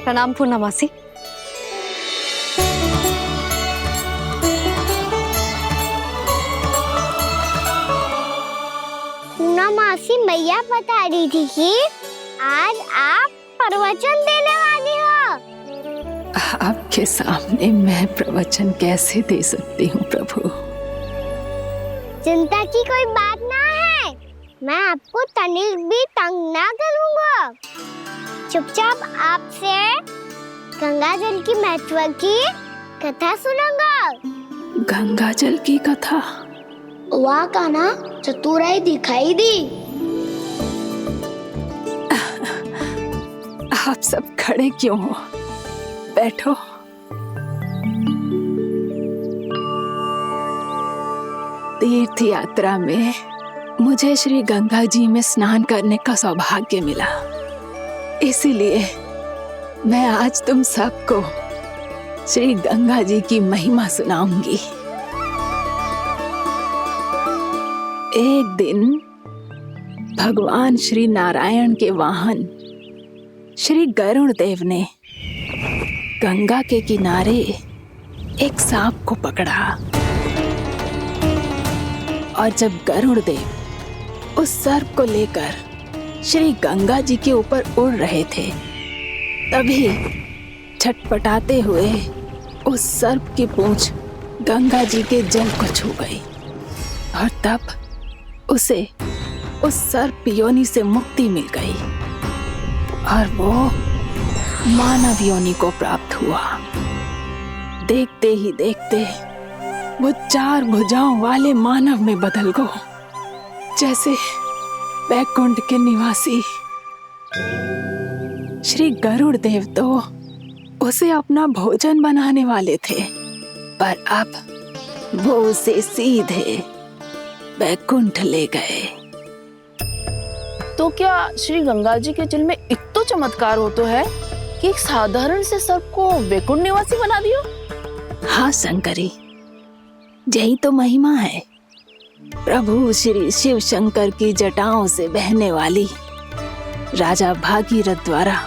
प्रणाम पूर्णमासी। पूर्णमासी मैया बता रही थी कि आज आप प्रवचन देने वाली हो। आपके सामने मैं प्रवचन कैसे दे सकती हूँ प्रभु? चिंता की कोई बात ना है, मैं आपको तनिक भी तंग ना करूँगा। चुपचाप आपसे गंगा जल की महत्व की कथा सुनूंगा। गंगा जल की कथा? वहाँ का ना चतुराई दिखाई दी। आप सब खड़े क्यों हो? बैठो। तीर्थ यात्रा में मुझे श्री गंगा जी में स्नान करने का सौभाग्य मिला, इसीलिए मैं आज तुम सबको श्री गंगा जी की महिमा सुनाऊंगी। एक दिन भगवान श्री नारायण के वाहन श्री गरुड़ देव ने गंगा के किनारे एक सांप को पकड़ा, और जब गरुड़ देव उस सर्प को लेकर श्री गंगा जी के ऊपर उड़ रहे थे, तभी छटपटाते हुए उस सर्प की पूंछ गंगा जी के जल को छू गई, और तब उसे उस सर्प योनि से मुक्ति मिल गई और वो मानव योनि को प्राप्त हुआ। देखते ही देखते वो 4 भुजाओं वाले मानव में बदल गया, जैसे वैकुंठ के निवासी। श्री गरुड़ देव तो उसे अपना भोजन बनाने वाले थे, पर अब वो उसे सीधे वैकुंठ ले गए। तो क्या श्री गंगा जी के जल में इतना चमत्कार हो तो है कि एक साधारण से सर्प को वैकुंठ निवासी बना दियो? हाँ शंकरी, यही तो महिमा है। प्रभु श्री शिव शंकर की जटाओं से बहने वाली राजा भागीरथ द्वारा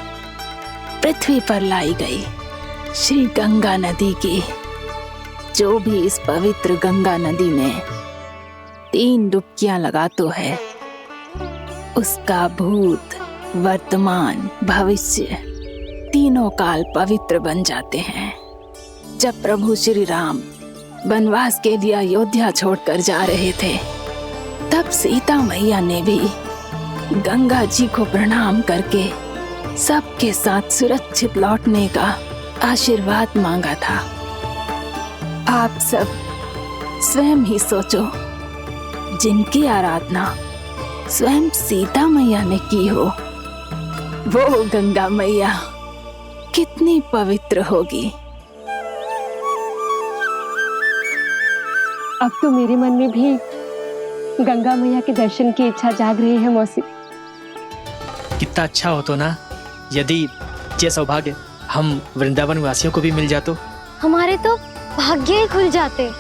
पृथ्वी पर लाई गई श्री गंगा नदी की। जो भी इस पवित्र गंगा नदी में 3 डुबकियां लगाता है, उसका भूत, वर्तमान, भविष्य तीनों काल पवित्र बन जाते हैं। जब प्रभु श्री राम वनवास के लिए अयोध्या छोड़कर जा रहे थे, तब सीता मैया ने भी गंगा जी को प्रणाम करके सबके साथ सुरक्षित लौटने का आशीर्वाद मांगा था। आप सब स्वयं ही सोचो, जिनकी आराधना स्वयं सीता मैया ने की हो, वो गंगा मैया कितनी पवित्र होगी। अब तो मेरे मन में भी गंगा मैया के दर्शन की इच्छा जाग रही है मौसी। कितना अच्छा हो तो ना यदि ये सौभाग्य हम वृंदावन वासियों को भी मिल जातो। हमारे तो भाग्य ही खुल जाते।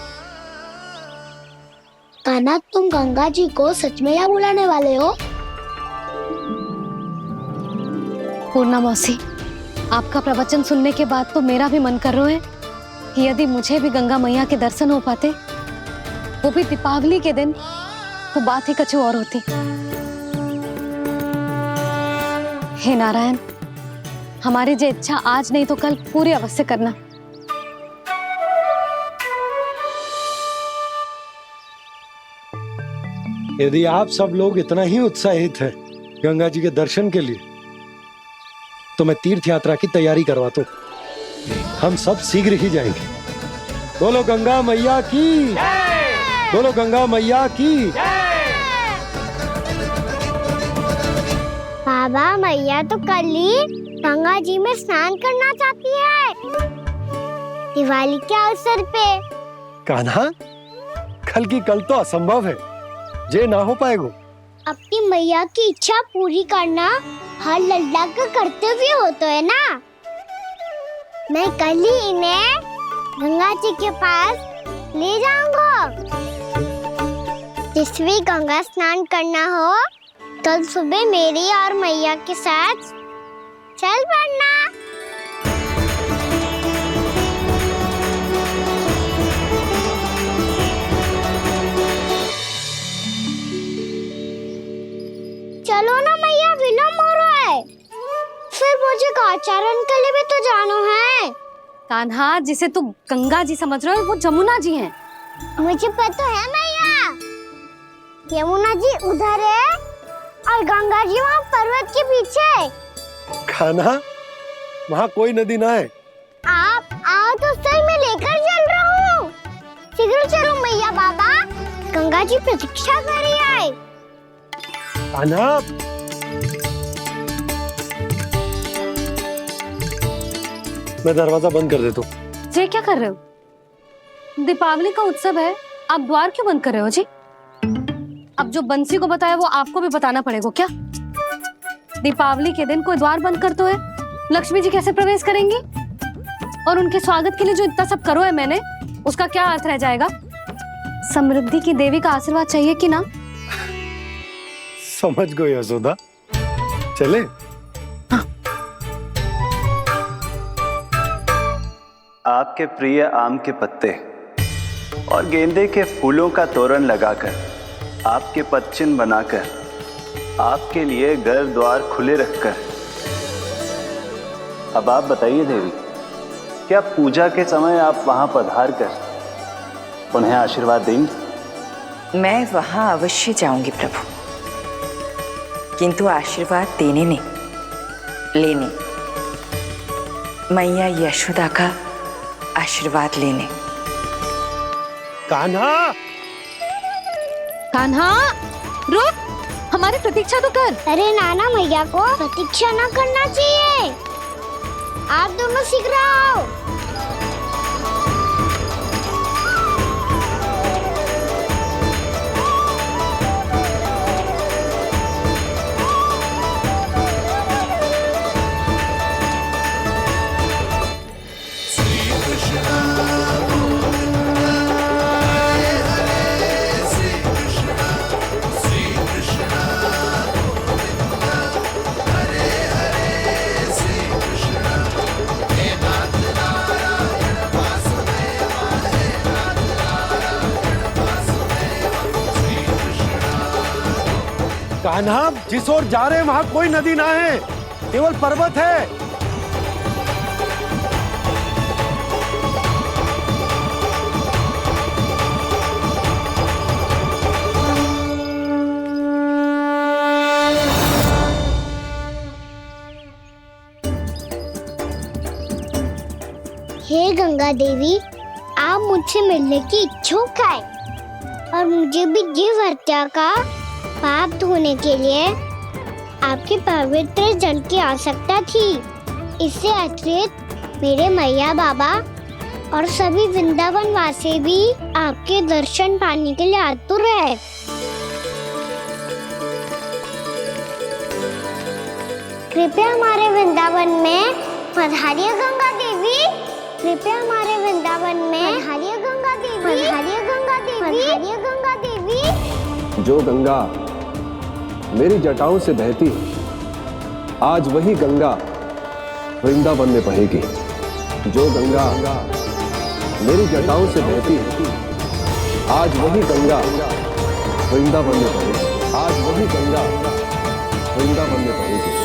कान्हा, तुम गंगा जी को सच में यहाँ बुलाने वाले हो? पूर्णा मौसी, आपका प्रवचन सुनने के बाद तो मेरा भी मन कर रहा है कि यदि मुझे भी गंगा मैया के दर्शन हो पाते, वो भी दीपावली के दिन, तो बात ही कुछ और होती। हे नारायण, हमारी जो इच्छा आज नहीं तो कल पूरी अवश्य करना। यदि आप सब लोग इतना ही उत्साहित हैं गंगा जी के दर्शन के लिए, तो मैं तीर्थ यात्रा की तैयारी करवाता हूँ। हम सब शीघ्र ही जाएंगे। बोलो गंगा मैया की, बोलो गंगा मैया की। बाबा, मैया तो कल ही गंगा जी में स्नान करना चाहती है, दिवाली के अवसर पे। कान्हा, कल की कल तो असंभव है, ये ना हो पाएगा। अपनी मैया की इच्छा पूरी करना हर लल्ला का कर्तव्य होता है ना। मैं कल ही इन्हें गंगा जी के पास ले जाऊंगा। जिस भी गंगा स्नान करना हो, कल सुबह मेरी और मैया के साथ चल पड़ना। तो जानो है। कान्हा, जिसे तू गंगा जी समझ रहे हो वो जमुना जी हैं। मुझे पता है मैया, यमुना जी उधर है और गंगा जी वहाँ पर्वत के पीछे। कान्हा, वहाँ कोई नदी ना है। आप आओ तो सही, मैं लेकर चल रहा हूँ। शीघ्र चलो मैया बाबा, गंगा जी प्रतीक्षा कर रही है। कान्हा, मैं दरवाजा बंद कर देता हूँ। ये क्या कर रहे हो? दीपावली का उत्सव है, आप द्वार क्यों बंद कर रहे हो जी? अब जो बंसी को बताया वो आपको भी बताना पड़ेगा क्या? दीपावली के दिन कोई द्वार बंद कर तो है, लक्ष्मी जी कैसे प्रवेश करेंगी? और उनके स्वागत के लिए जो इतना सब करो है मैंने, उसका क्या अर्थ रह जाएगा? समृद्धि की देवी का आशीर्वाद चाहिए कि ना? समझ गई यशोदा, चले। आपके प्रिय आम के पत्ते और गेंदे के फूलों का तोरण लगाकर, आपके पदचिन्ह बनाकर, आपके लिए घर द्वार खुले रखकर, अब आप बताइए देवी, क्या पूजा के समय आप वहां पधार कर उन्हें आशीर्वाद देंगी? मैं वहां अवश्य जाऊंगी प्रभु, किंतु आशीर्वाद देने नहीं, लेने, मैया यशोदा का आशीर्वाद लेने। कान्हा, कान्हा, रुक, हमारी प्रतीक्षा तो कर। अरे नाना, मैया को प्रतीक्षा ना करना चाहिए। आप दोनों शीघ्र आओ। कान्हा, जिस ओर जा रहे हैं वहाँ कोई नदी ना है, केवल पर्वत है। हे गंगा देवी, आप मुझसे मिलने की इच्छुक है और मुझे भी जीव हत्या का पाप धोने के लिए आपके पवित्र जल की आवश्यकता थी। इससे अतिरिक्त मेरे मैया बाबा और सभी वृंदावन वासी भी आपके दर्शन पाने के लिए आतुर है। कृपया हमारे वृंदावन में पधारिए गंगा देवी। कृपया हमारे वृंदावन में पधारिए गंगा देवी। पधारिए गंगा देवी। पधारिए गंगा देवी। जो गंगा मेरी जटाओं से बहती है, आज वही गंगा वृंदावन में बहेगी। जो गंगा मेरी जटाओं से बहती है, आज वही गंगा वृंदावन में बहेगी। आज वही गंगा वृंदावन में बहेगी।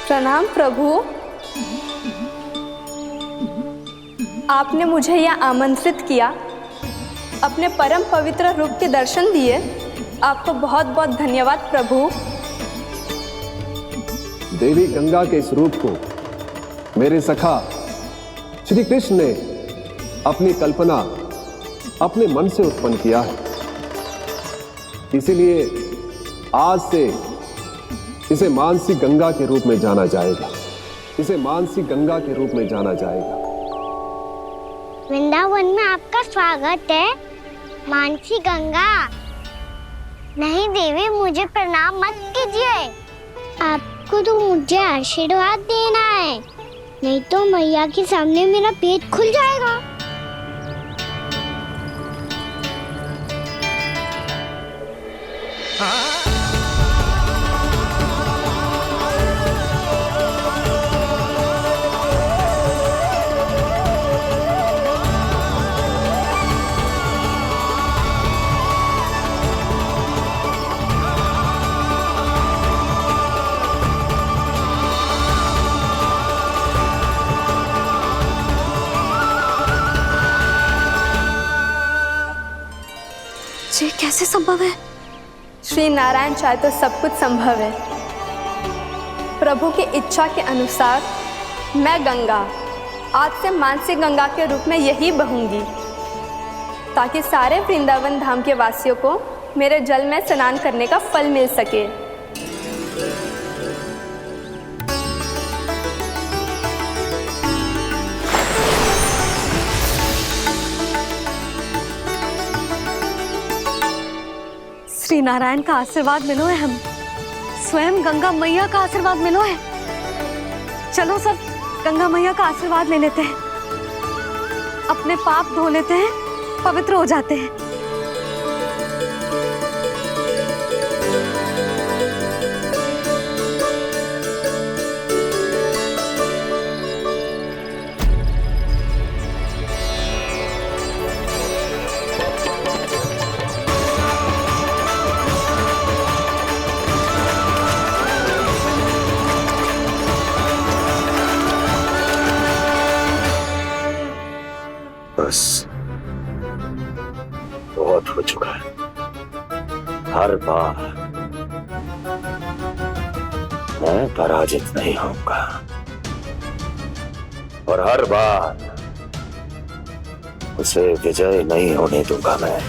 प्रणाम प्रभु, आपने मुझे यहाँ आमंत्रित किया, अपने परम पवित्र रूप के दर्शन दिए, आपको बहुत बहुत धन्यवाद प्रभु। देवी गंगा के इस रूप को मेरे सखा श्री कृष्ण ने अपनी कल्पना अपने मन से उत्पन्न किया है। इसीलिए आज से इसे मानसी गंगा के रूप में जाना जाएगा। इसे मानसी गंगा के रूप में जाना जाएगा। वृंदावन में आपका स्वागत है। मानसी गंगा। नहीं देवी, मुझे प्रणाम मत कीजिए। आपको तो मुझे आशीर्वाद देना है, नहीं तो मैया के सामने मेरा पेट खुल जाएगा। ये कैसे संभव है? श्री नारायण चाहे तो सब कुछ संभव है। प्रभु की इच्छा के अनुसार मैं गंगा आज से मानसी गंगा के रूप में यही बहूंगी, ताकि सारे वृंदावन धाम के वासियों को मेरे जल में स्नान करने का फल मिल सके। श्री नारायण का आशीर्वाद मिलो है, हम स्वयं गंगा मैया का आशीर्वाद मिलो है। चलो सब गंगा मैया का आशीर्वाद ले लेते हैं, अपने पाप धो लेते हैं, पवित्र हो जाते हैं। बस बहुत हो चुका है। हर बार मैं पराजित नहीं होऊंगा और हर बार उसे विजय नहीं होने दूंगा मैं।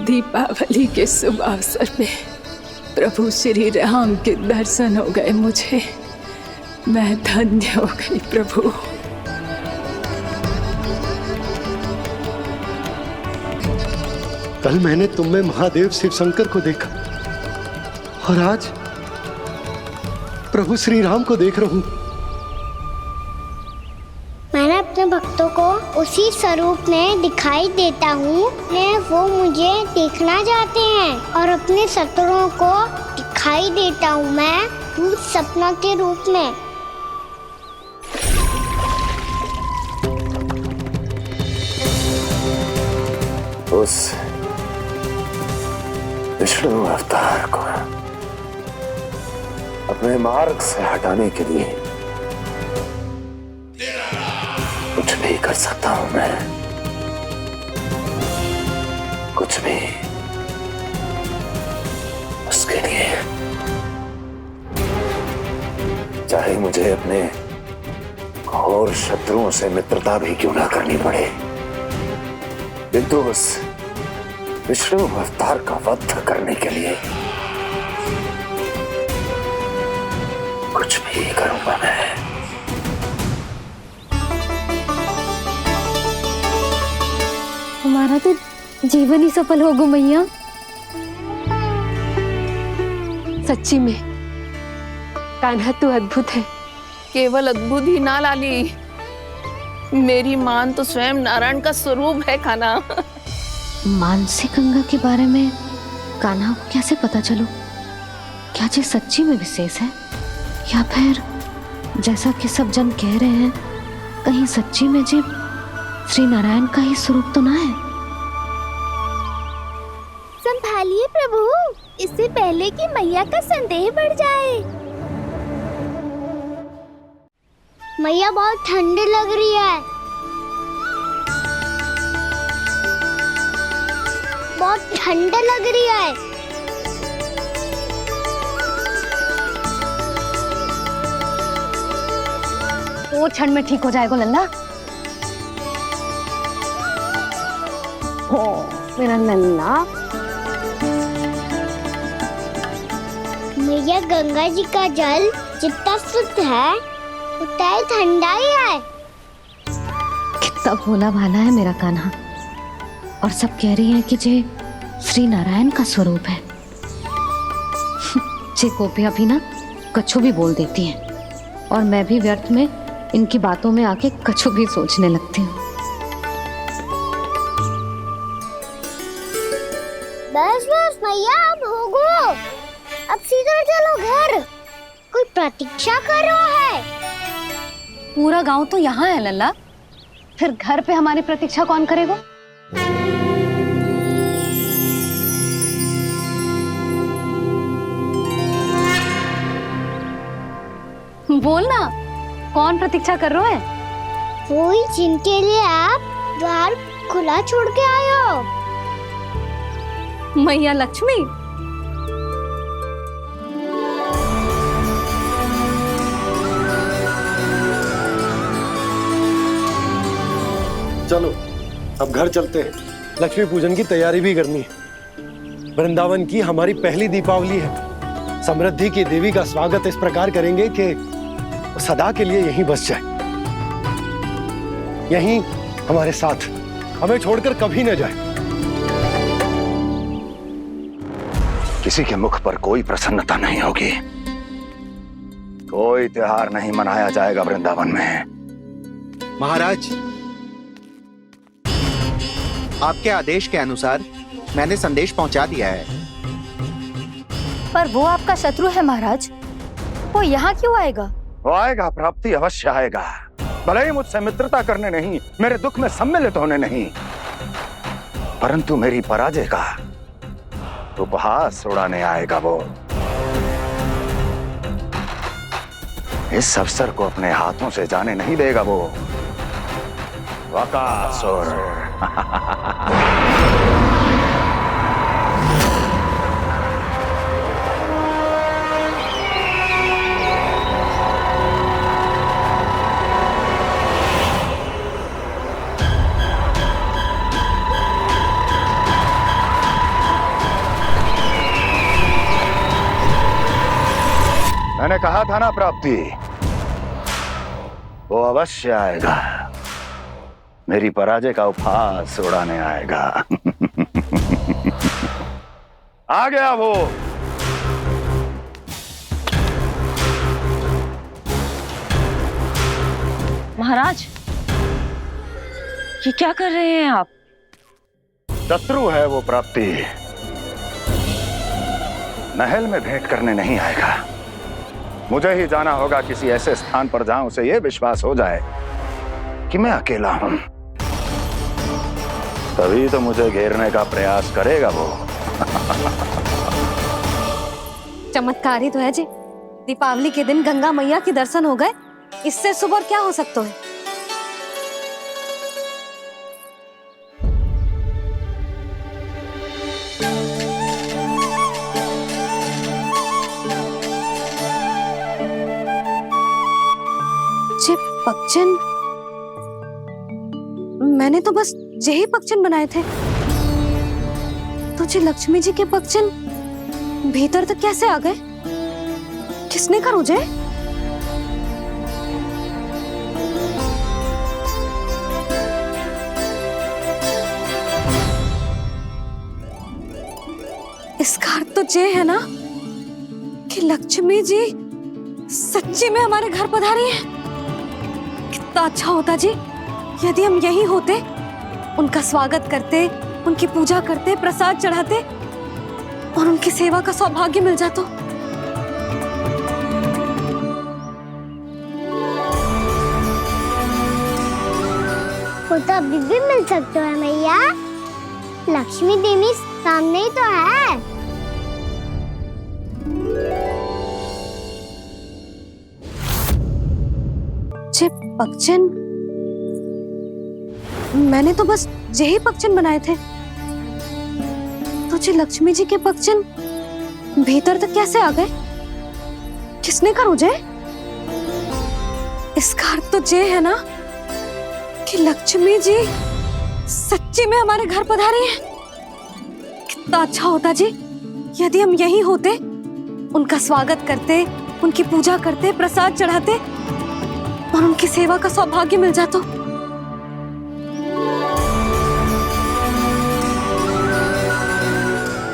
दीपावली के शुभ अवसर में प्रभु श्री राम के दर्शन हो गए मुझे। मैं धन्य हो गई प्रभु। कल मैंने तुम में महादेव शिव शंकर को देखा और आज प्रभु श्री राम को देख रहा हूं। मैंने अपने भक्तों को उसी स्वरूप में दिखाई देता हूँ, वो मुझे देखना चाहते हैं और अपने शत्रुओं को दिखाई देता हूँ मैं भूत सपना के रूप में। उस विष्णु अवतार को अपने मार्ग से हटाने के लिए कुछ भी कर सकता हूं मैं, कुछ भी उसके लिए, चाहे मुझे अपने घोर शत्रुओं से मित्रता भी क्यों ना करनी पड़े, किंतु उस विष्णु अवतार का वध करने के लिए कुछ भी करूंगा मैं। हमारा तो जीवन ही सफल होगा मैया। सच्ची में कान्हा तू अद्भुत है। केवल अद्भुत ही ना लाली, मेरी मान तो स्वयं नारायण का स्वरूप है कान्हा। मानसी गंगा के बारे में कान्हा को कैसे पता चलो? क्या ये सच्ची में विशेष है या फिर जैसा कि सब जन कह रहे हैं, कहीं सच्ची में जी श्री नारायण का ही स्वरूप तो ना है? संभालिए प्रभु, इससे पहले कि मैया का संदेह बढ़ जाए। मैया बहुत ठंडी लग रही है। बहुत ठंड लग रही है। वो ठंड में ठीक हो जाएगा लल्ला। हो मेरा लल्ला। मैया गंगा जी का जल जितना शुद्ध है उतना ही ठंडा ही है। कितना भोला भाला है मेरा कान्हा। और सब कह रही हैं कि जे श्री नारायण का स्वरूप है। जे गोपियां भी ना कछु भी बोल देती हैं और मैं भी व्यर्थ में इनकी बातों में आके कछु भी सोचने लगती हूँ। बस बस मैया अब हो गो। अब सीधा चलो घर। कोई प्रतीक्षा कर रहा है। पूरा गांव तो यहाँ है लल्ला, फिर घर पे हमारी प्रतीक्षा कौन करेगा? बोल ना, कौन प्रतीक्षा कर रहे हैं? वही जिनके लिए आप द्वार खुला छोड़ के आए हो। मैया लक्ष्मी। चलो अब घर चलते हैं। लक्ष्मी पूजन की तैयारी भी करनी है। वृंदावन की हमारी पहली दीपावली है। समृद्धि की देवी का स्वागत इस प्रकार करेंगे कि सदा के लिए यहीं बस जाए, यहीं हमारे साथ, हमें छोड़कर कभी न जाए। किसी के मुख पर कोई प्रसन्नता नहीं होगी। कोई त्योहार नहीं मनाया जाएगा वृंदावन में। महाराज, आपके आदेश के अनुसार मैंने संदेश पहुंचा दिया है। पर वो आपका शत्रु है महाराज, वो यहाँ क्यों आएगा? वो आएगा, प्राप्ति अवश्य आएगा। भले ही मुझसे मित्रता करने नहीं, मेरे दुख में सम्मिलित होने नहीं, परंतु मेरी पराजय का उपहास उड़ाने आएगा वो। इस अवसर को अपने हाथों से जाने नहीं देगा वो। वकासुर। मैंने कहा था ना प्राप्ति, वो अवश्य आएगा। मेरी पराजय का उपहास उड़ाने आएगा। आ गया वो। महाराज, ये क्या कर रहे हैं आप? शत्रु है वो प्राप्ति। महल में भेंट करने नहीं आएगा। मुझे ही जाना होगा किसी ऐसे स्थान पर जहां उसे यह विश्वास हो जाए कि मैं अकेला हूं। तभी तो मुझे घेरने का प्रयास करेगा वो। चमत्कार ही तो है जी। दीपावली के दिन गंगा मैया के दर्शन हो गए, इससे शुभ और क्या हो सकता है? पक्षन, मैंने तो बस यही पक्षन बनाए थे। तुझे लक्ष्मी जी के पक्षन भीतर तक कैसे आ गए? किसने करो जे? इसका अर्थ तो ये है ना कि लक्ष्मी जी सच्ची में हमारे घर पधारी है। कितना अच्छा होता जी यदि हम यहीं होते, उनका स्वागत करते, उनकी पूजा करते, प्रसाद चढ़ाते और उनकी सेवा का सौभाग्य मिल जाता। वो तो अभी भी मिल सकते हैं मैया। लक्ष्मी देवी सामने ही तो है। पक्षन, मैंने तो बस यही पक्षन बनाए थे। तो जी लक्ष्मी जी के भक्तजन भीतर तक कैसे आ गए? किसने कहा मुझे? इसका अर्थ तो ये है ना कि लक्ष्मी जी सच्ची में हमारे घर पधारी हैं। कितना अच्छा होता जी यदि हम यहीं होते, उनका स्वागत करते, उनकी पूजा करते, प्रसाद चढ़ाते और उनकी सेवा का सौभाग्य मिल जाता।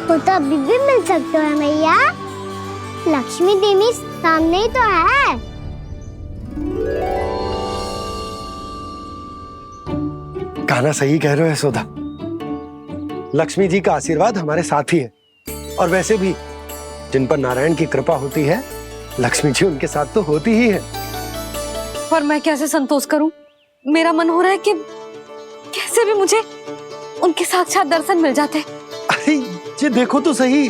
वो तो अभी भी मिल सकते हैं मैया, लक्ष्मी देवी सामने ही तो है। कहना सही कह रहे हो यशोदा, लक्ष्मी जी का आशीर्वाद हमारे साथ ही है। और वैसे भी जिन पर नारायण की कृपा होती है, लक्ष्मी जी उनके साथ तो होती ही है। पर मैं कैसे संतोष करूं? मेरा मन हो रहा है कि कैसे भी मुझे उनके साक्षात दर्शन मिल जाते। अरे ये देखो तो सही,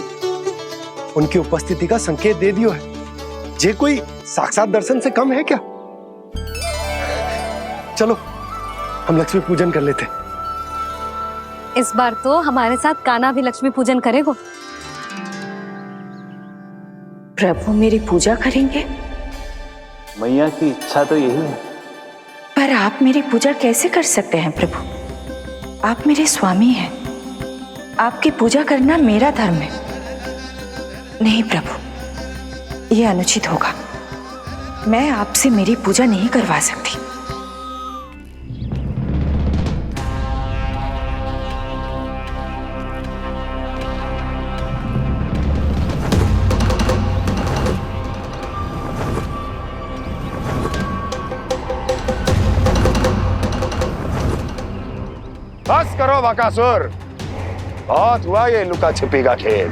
उनकी उपस्थिति का संकेत दे दियो है। ये कोई साक्षात दर्शन से कम है क्या? चलो हम लक्ष्मी पूजन कर लेते। इस बार तो हमारे साथ कान्हा भी लक्ष्मी पूजन करेगा। प्रभु मेरी पूजा करेंगे? मैया की इच्छा तो यही है। पर आप मेरी पूजा कैसे कर सकते हैं प्रभु? आप मेरे स्वामी हैं, आपकी पूजा करना मेरा धर्म है। नहीं प्रभु, यह अनुचित होगा। मैं आपसे मेरी पूजा नहीं करवा सकती। बस करो बकासुर, बहुत हुआ ये लुका छिपी का खेल।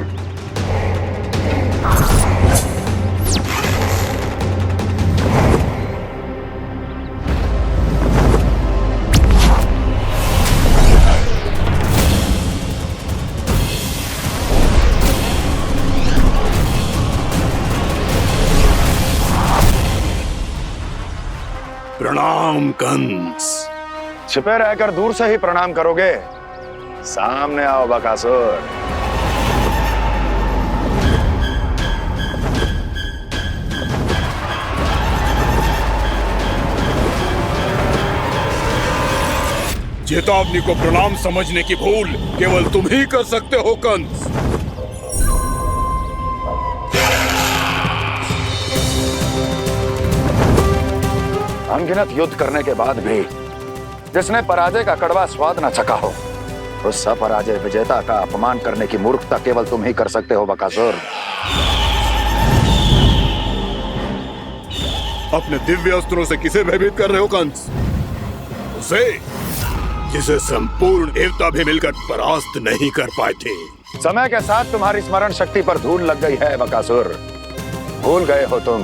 प्रणाम कंस। छिपे रहकर दूर से ही प्रणाम करोगे? सामने आओ बकासुर। चेतावनी को प्रणाम समझने की भूल केवल तुम ही कर सकते हो कंस। अनगिनत युद्ध करने के बाद भी जिसने पराजय का कड़वा स्वाद न चखा हो, उस अपराजय विजेता का अपमान करने की मूर्खता केवल तुम ही कर सकते हो बकासुर। अपने दिव्य अस्त्रों से किसे भयभीत कर रहे हो कंस? उसे जिसे संपूर्ण देवता भी मिलकर परास्त नहीं कर पाए थे। समय के साथ तुम्हारी स्मरण शक्ति पर धूल लग गई है बकासुर। भूल गए हो तुम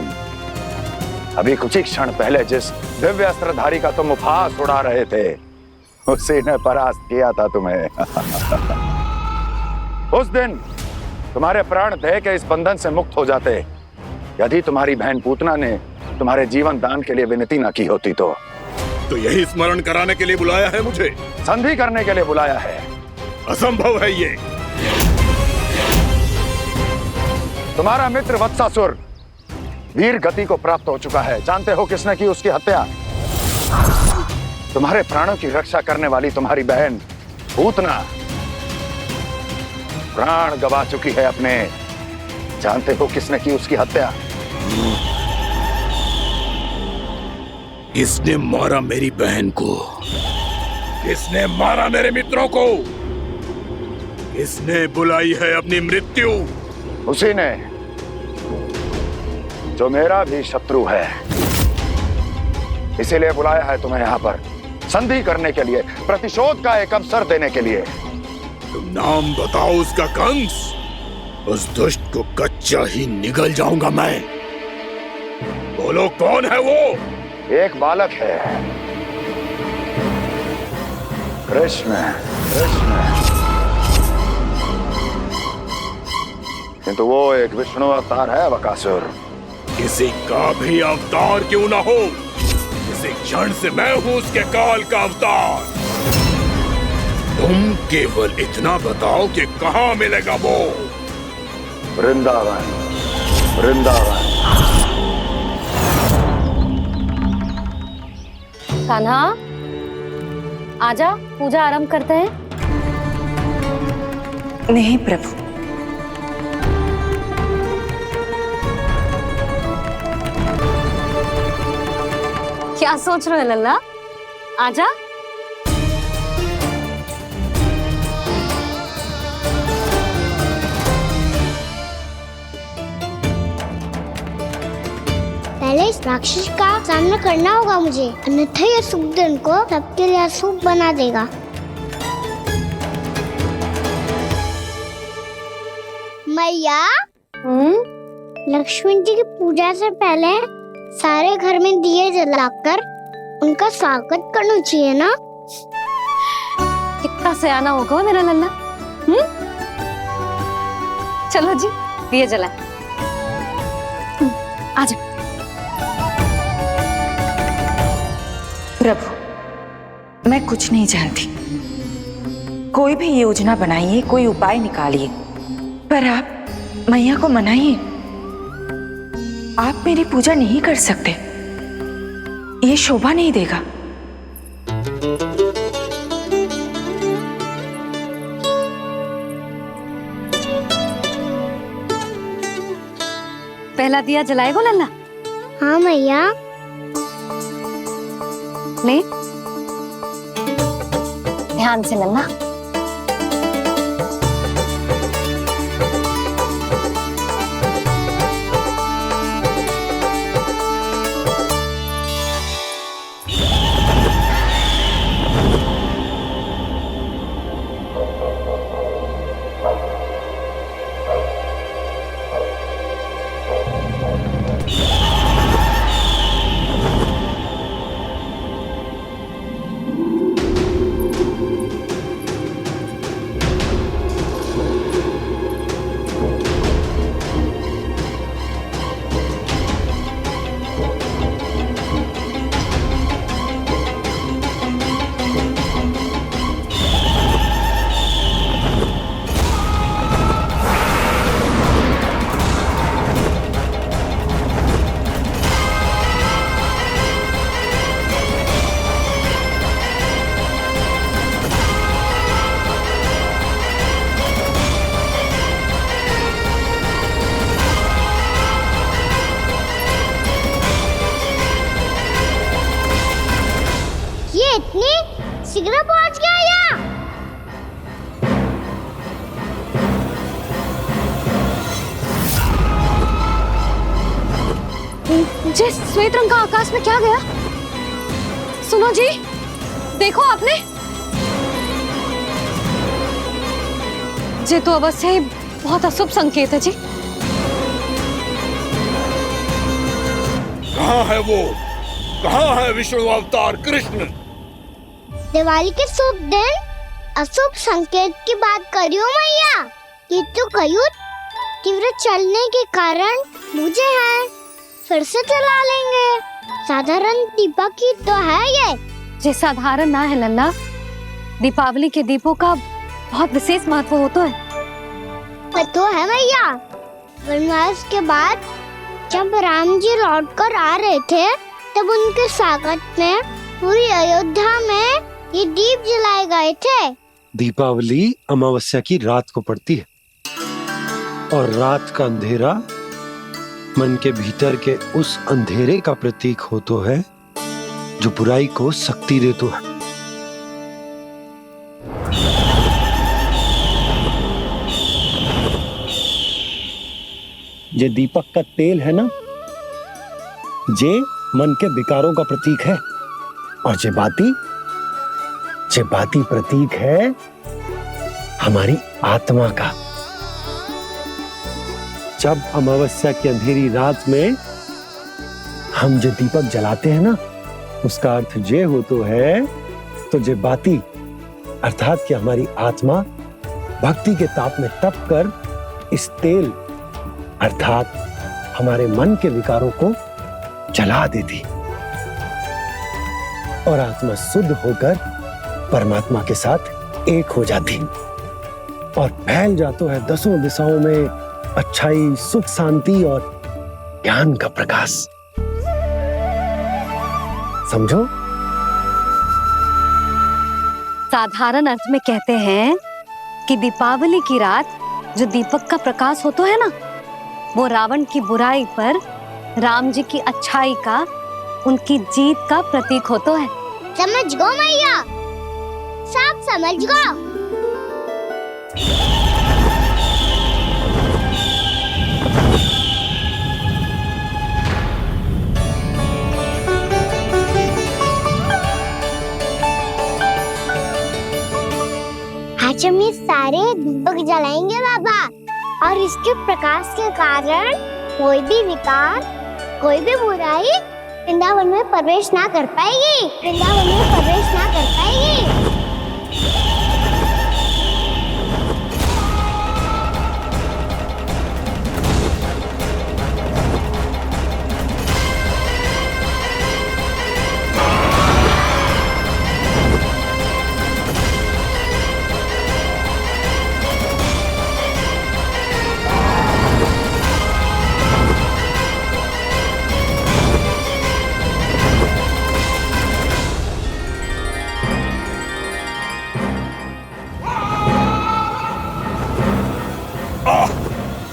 अभी कुछ ही क्षण पहले जिस दिव्य अस्त्रधारी का तुम उपहास उड़ा रहे थे, उसी ने परास्त किया था तुम्हें। उस दिन तुम्हारे प्राण देह के इस बंधन से मुक्त हो जाते यदि तुम्हारी बहन पूतना ने तुम्हारे जीवन दान के लिए विनती न की होती तो यही स्मरण कराने के लिए बुलाया है मुझे? संधि करने के लिए बुलाया है। असंभव है ये। तुम्हारा मित्र वत्सासुर वीर गति को प्राप्त हो चुका है। जानते हो किसने की उसकी हत्या? तुम्हारे प्राणों की रक्षा करने वाली तुम्हारी बहन पूतना प्राण गवा चुकी है अपने। जानते हो किसने की उसकी हत्या? किसने मारा मेरी बहन को? किसने मारा मेरे मित्रों को? किसने बुलाई है अपनी मृत्यु? उसी ने जो मेरा भी शत्रु है। इसीलिए बुलाया है तुम्हें यहाँ पर संधि करने के लिए, प्रतिशोध का एक अवसर देने के लिए। तुम नाम बताओ उसका कंस। उस दुष्ट को कच्चा ही निगल जाऊंगा मैं। बोलो कौन है वो? एक बालक है, कृष्ण। किंतु वो एक विष्णु अवतार है बकासुर। किसी का भी अवतार क्यों ना हो, इसी क्षण से मैं हूं उसके काल का अवतार। तुम केवल इतना बताओ कि कहाँ मिलेगा वो। वृंदावन, वृंदावन। कान्हा, आजा, पूजा आरंभ करते हैं। नहीं प्रभु, क्या सोच रहे हो लल्ला? आजा। पहले इस राक्षस का सामना करना होगा मुझे, अन्यथा ये शुभ दिन को सबके लिए अशुभ बना देगा। मैया, लक्ष्मी जी की पूजा से पहले सारे घर में दिए जलाकर उनका स्वागत करना चाहिए ना? कितना सयाना होगा मेरा लल्ला। चलो जी, दिए जलाए। आजा। प्रभु, मैं कुछ नहीं जानती। कोई भी योजना बनाइए, कोई उपाय निकालिए, पर आप मैया को मनाइए। आप मेरी पूजा नहीं कर सकते, ये शोभा नहीं देगा। पहला दिया जलाएगो लल्ला? हाँ मैया। ले, ध्यान से लल्ला। शीघ्र पहुंच गया यहाँ। जे श्वेत रंग का आकाश में क्या गया? सुनो जी, देखो आपने, जे तो अवश्य ही बहुत अशुभ संकेत है जी। कहाँ है वो? कहाँ है विष्णु अवतार कृष्ण? दिवाली के शुभ दिन अशुभ संकेत की बात करियो मैया। ये तो कयूत तीव्र चलने के कारण मुझे है, फिर से चला लेंगे। साधारण दीपक ही तो है ये साधारण ना है लल्ला, दीपावली के दीपों का बहुत विशेष महत्व होता है। तो है मैया, वनवास के बाद जब राम जी लौट कर आ रहे थे तब उनके स्वागत में पूरी अयोध्या में ये दीप जलाए गए थे। दीपावली अमावस्या की रात को पड़ती है और रात का अंधेरा मन के भीतर के उस अंधेरे का प्रतीक हो तो है जो बुराई को शक्ति दे तो है। ये दीपक का तेल है ना, जे मन के विकारों का प्रतीक है, और जे बाती प्रतीक है हमारी आत्मा का। जब अमावस्या की अंधेरी रात में हम जो दीपक जलाते हैं ना, उसका अर्थ ये हो तो है, तो जे बाती अर्थात कि हमारी आत्मा भक्ति के ताप में तप कर इस तेल अर्थात हमारे मन के विकारों को जला देती और आत्मा शुद्ध होकर परमात्मा के साथ एक हो जाती और फैल जाता है दसों दिशाओं में अच्छाई, सुख, शांति और ज्ञान का प्रकाश। समझो? साधारण अर्थ में कहते हैं कि दीपावली की रात जो दीपक का प्रकाश होता है ना, वो रावण की बुराई पर राम जी की अच्छाई का, उनकी जीत का प्रतीक होता है। समझ गो मैया, सब समझ गो। आज हम ये सारे दीपक जलाएंगे बाबा, और इसके प्रकाश के कारण कोई भी विकार, कोई भी बुराई वृंदावन में प्रवेश ना कर पाएगी, वृंदावन में प्रवेश ना कर पाएगी।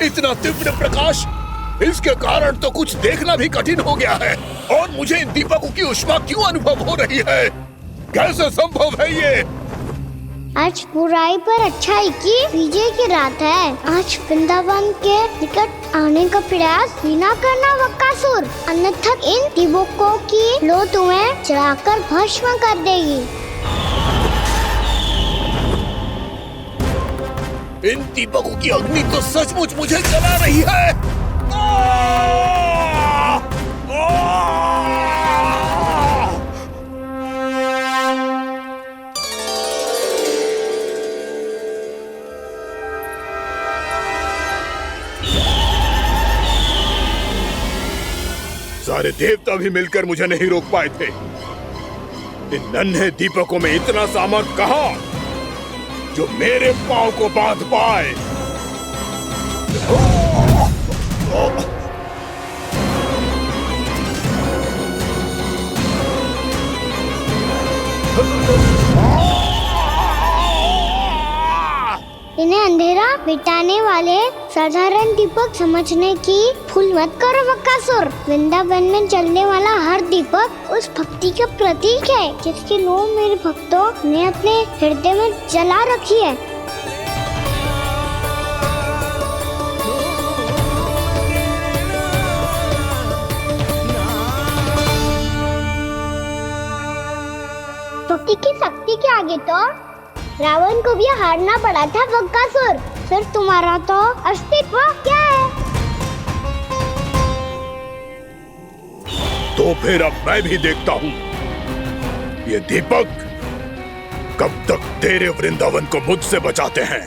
इतना तीव्र प्रकाश, इसके कारण तो कुछ देखना भी कठिन हो गया है। और मुझे इन दीपकों की ऊष्मा क्यों अनुभव हो रही है? कैसे संभव है ये? आज बुराई पर अच्छाई की विजय की रात है। आज वृंदावन के निकट आने का प्रयास भी ना करना बकासुर, अन्यथा इन दीपकों की लो तुम्हें जलाकर भस्म कर देगी। इन दीपकों की अग्नि तो सचमुच मुझे जला रही है। सारे देवता भी मिलकर मुझे नहीं रोक पाए थे। इन नन्हे दीपकों में इतना सामर्थ कहां जो मेरे पांव को बांध पाए। इन्हें अंधेरा मिटाने वाले साधारण दीपक समझने की भूल मत करो बकासुर। वृंदावन में जलने वाला हर दीपक उस भक्ति का प्रतीक है जिसकी लो मेरे भक्तों ने अपने हृदय में जला रखी है। भक्ति की शक्ति के आगे तो रावण को भी हारना पड़ा था बकासुर। फिर तुम्हारा तो अस्तित्व क्या है? तो फिर अब मैं भी देखता हूँ ये दीपक कब तक तेरे वृंदावन को मुझसे बचाते हैं।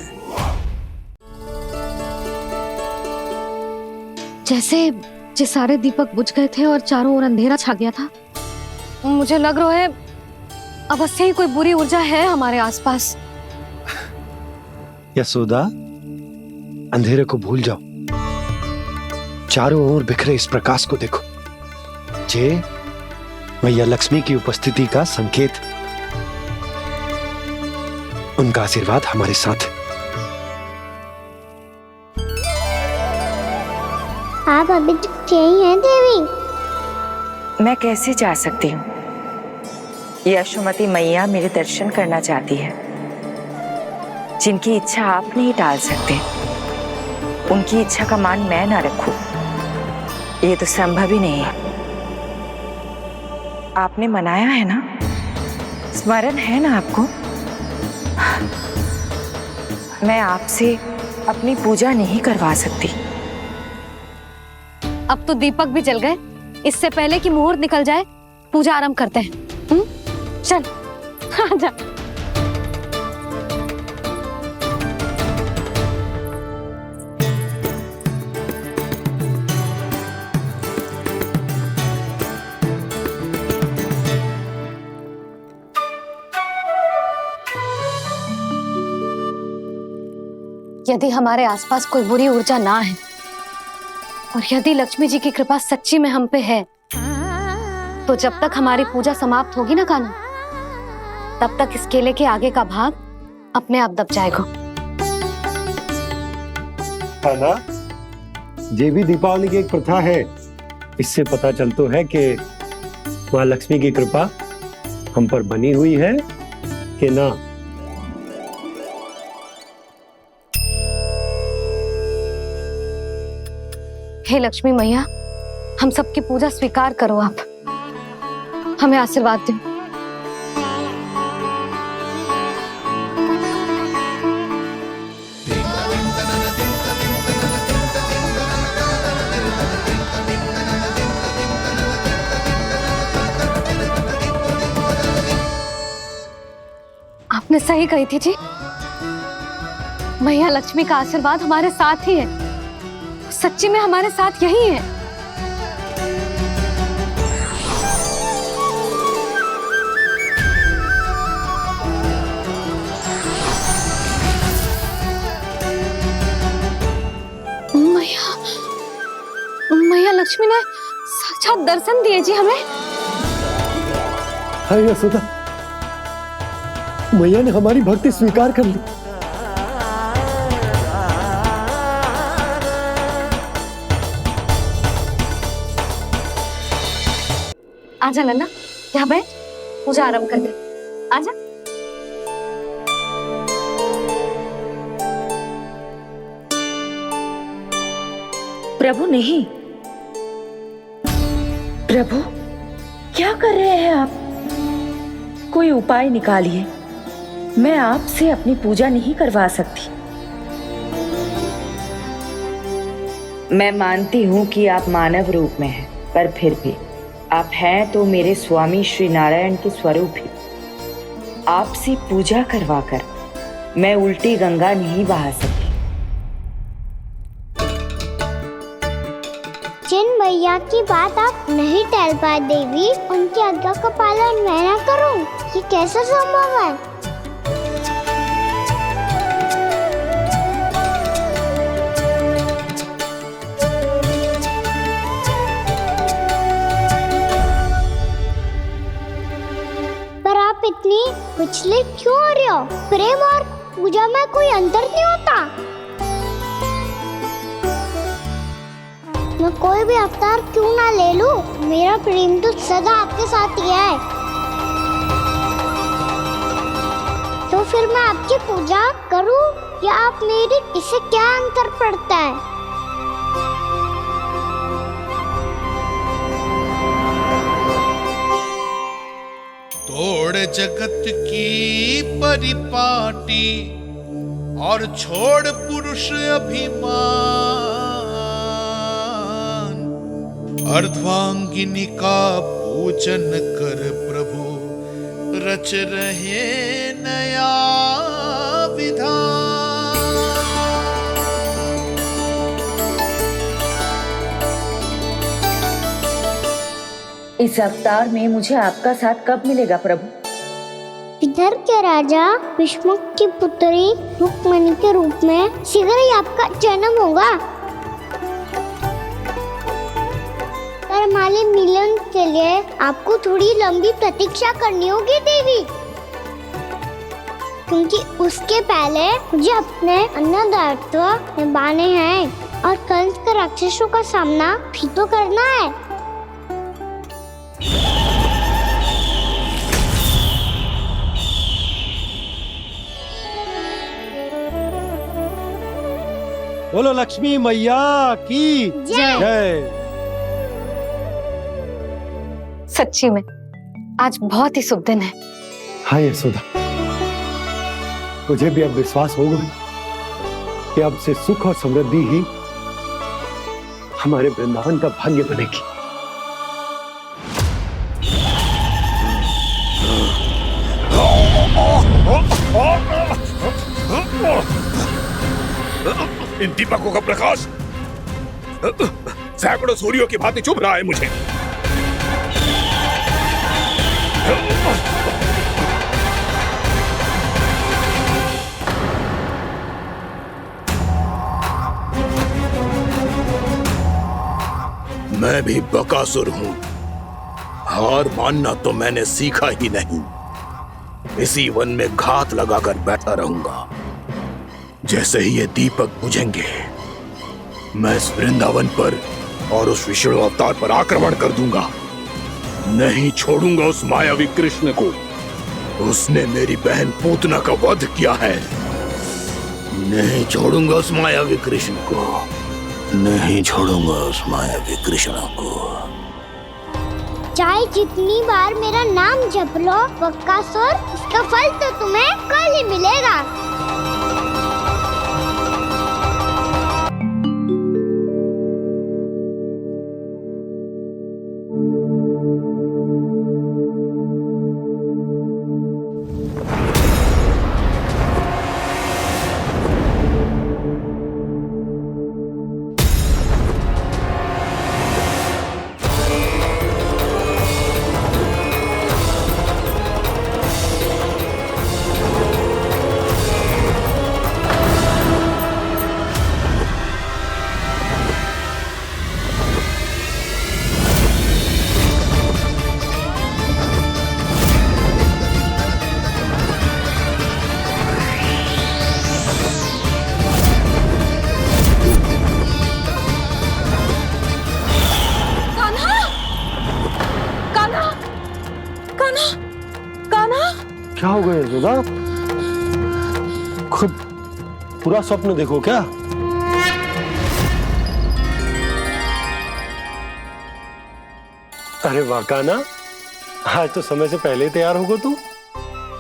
जैसे सारे दीपक बुझ गए थे और चारों ओर अंधेरा छा गया था, मुझे लग रहा है अवश्य ही कोई बुरी ऊर्जा है हमारे आसपास। यशोदा, अंधेरे को भूल जाओ, चारों ओर बिखरे इस प्रकाश को देखो। जे मैया लक्ष्मी की उपस्थिति का संकेत, उनका आशीर्वाद हमारे साथ। आप अभी तक यही हैं देवी? मैं कैसे जा सकती हूँ? यशोमती मैया मेरे दर्शन करना चाहती है। जिनकी इच्छा आप नहीं टाल सकते, उनकी इच्छा का मान मैं ना रखूं, ये तो संभव ही नहीं है। आपने मनाया है ना, स्मरण है ना आपको? मैं आपसे अपनी पूजा नहीं करवा सकती। अब तो दीपक भी जल गए, इससे पहले कि मुहूर्त निकल जाए पूजा आरंभ करते हैं। चल आजा। यदि हमारे आसपास कोई बुरी ऊर्जा ना है और यदि लक्ष्मी जी की कृपा सच्ची में हम पे है, तो जब तक हमारी पूजा समाप्त होगी ना कान्हा, तब तक इस केले के आगे का भाग अपने आप दब जाएगा। कान्हा, ये भी दीपावली की एक प्रथा है। इससे पता चलता है कि माँ लक्ष्मी की कृपा हम पर बनी हुई है कि ना। हे लक्ष्मी मैया, हम सबकी पूजा स्वीकार करो, आप हमें आशीर्वाद दो। आपने सही कही थी जी, मैया लक्ष्मी का आशीर्वाद हमारे साथ ही है, सच्ची में हमारे साथ यही है। मैया लक्ष्मी ने साक्षात दर्शन दिए जी हमें। हाय यशोदा, मैया ने हमारी भक्ति स्वीकार कर ली। आजा नन्ना, यहाँ बैठ, पूजा आरंभ कर दे। आजा। प्रभु नहीं, प्रभु क्या कर रहे हैं आप? कोई उपाय निकालिए, मैं आपसे अपनी पूजा नहीं करवा सकती। मैं मानती हूँ कि आप मानव रूप में हैं, पर फिर भी आप हैं तो मेरे स्वामी श्री नारायण के स्वरूप ही। आपसे पूजा करवाकर मैं उल्टी गंगा नहीं बहा सकती। जिन मैया की बात आप नहीं टल पाए देवी, उनकी आज्ञा का पालन मैं ना करूं, ये कैसे संभव है? पर आप इतनी विचलित क्यों हो रहे हो? प्रेम और पूजा में कोई अंतर नहीं होता। मैं कोई भी अवतार क्यों ना ले लूं, मेरा प्रेम तो सदा आपके साथ ही है। तो फिर मैं आपकी पूजा करूं या आप मेरी, इससे क्या अंतर पड़ता है? तोड़ जगत की परिपाटी और छोड़ पुरुष अभिमान, अर्धांगिनी का पूजन कर प्रभु रच रहे नया विधान। इस अवतार में मुझे आपका साथ कब मिलेगा प्रभु? इधर के राजा भीष्मक की पुत्री रुक्मणी के रूप में शीघ्र ही आपका जन्म होगा। पर हमारे मिलन के लिए आपको थोड़ी लंबी प्रतीक्षा करनी होगी देवी, क्योंकि उसके पहले मुझे अपने अन्य दायित्व निभाने हैं और कंस के राक्षसों का सामना भी तो करना है। बोलो लक्ष्मी मैया की जय। सच्ची में आज बहुत ही शुभ दिन है। हाँ यशोदा, मुझे भी अब विश्वास होगा कि अब से सुख और समृद्धि ही हमारे वृंदावन का भाग्य बनेगी। इन दीपकों का प्रकाश सैकड़ों सूर्यों की भांति चुभ रहा है मुझे। मैं भी बकासुर हूं। हार मानना तो मैंने सीखा ही नहीं। इसी वन में घात लगाकर बैठा रहूंगा। जैसे ही ये दीपक बुझेंगे, मैं इस वृंदावन पर और उस विष्णु अवतार पर आक्रमण कर दूंगा। नहीं छोड़ूंगा उस मायावी कृष्ण को। उसने मेरी बहन पूतना का वध किया है। नहीं छोड़ूंगा उस मायावी कृष्ण को। नहीं छोड़ूंगा उस मायावी कृष्ण को। चाहे जितनी बार मेरा नाम जप लो बकासुर, इसका फल तो तुम्हें कल ही मिलेगा। क्या हो गया यशोदा? खुद पूरा स्वप्न देखो क्या? अरे वाह कान्हा, आज तो समय से पहले तैयार होगा तू।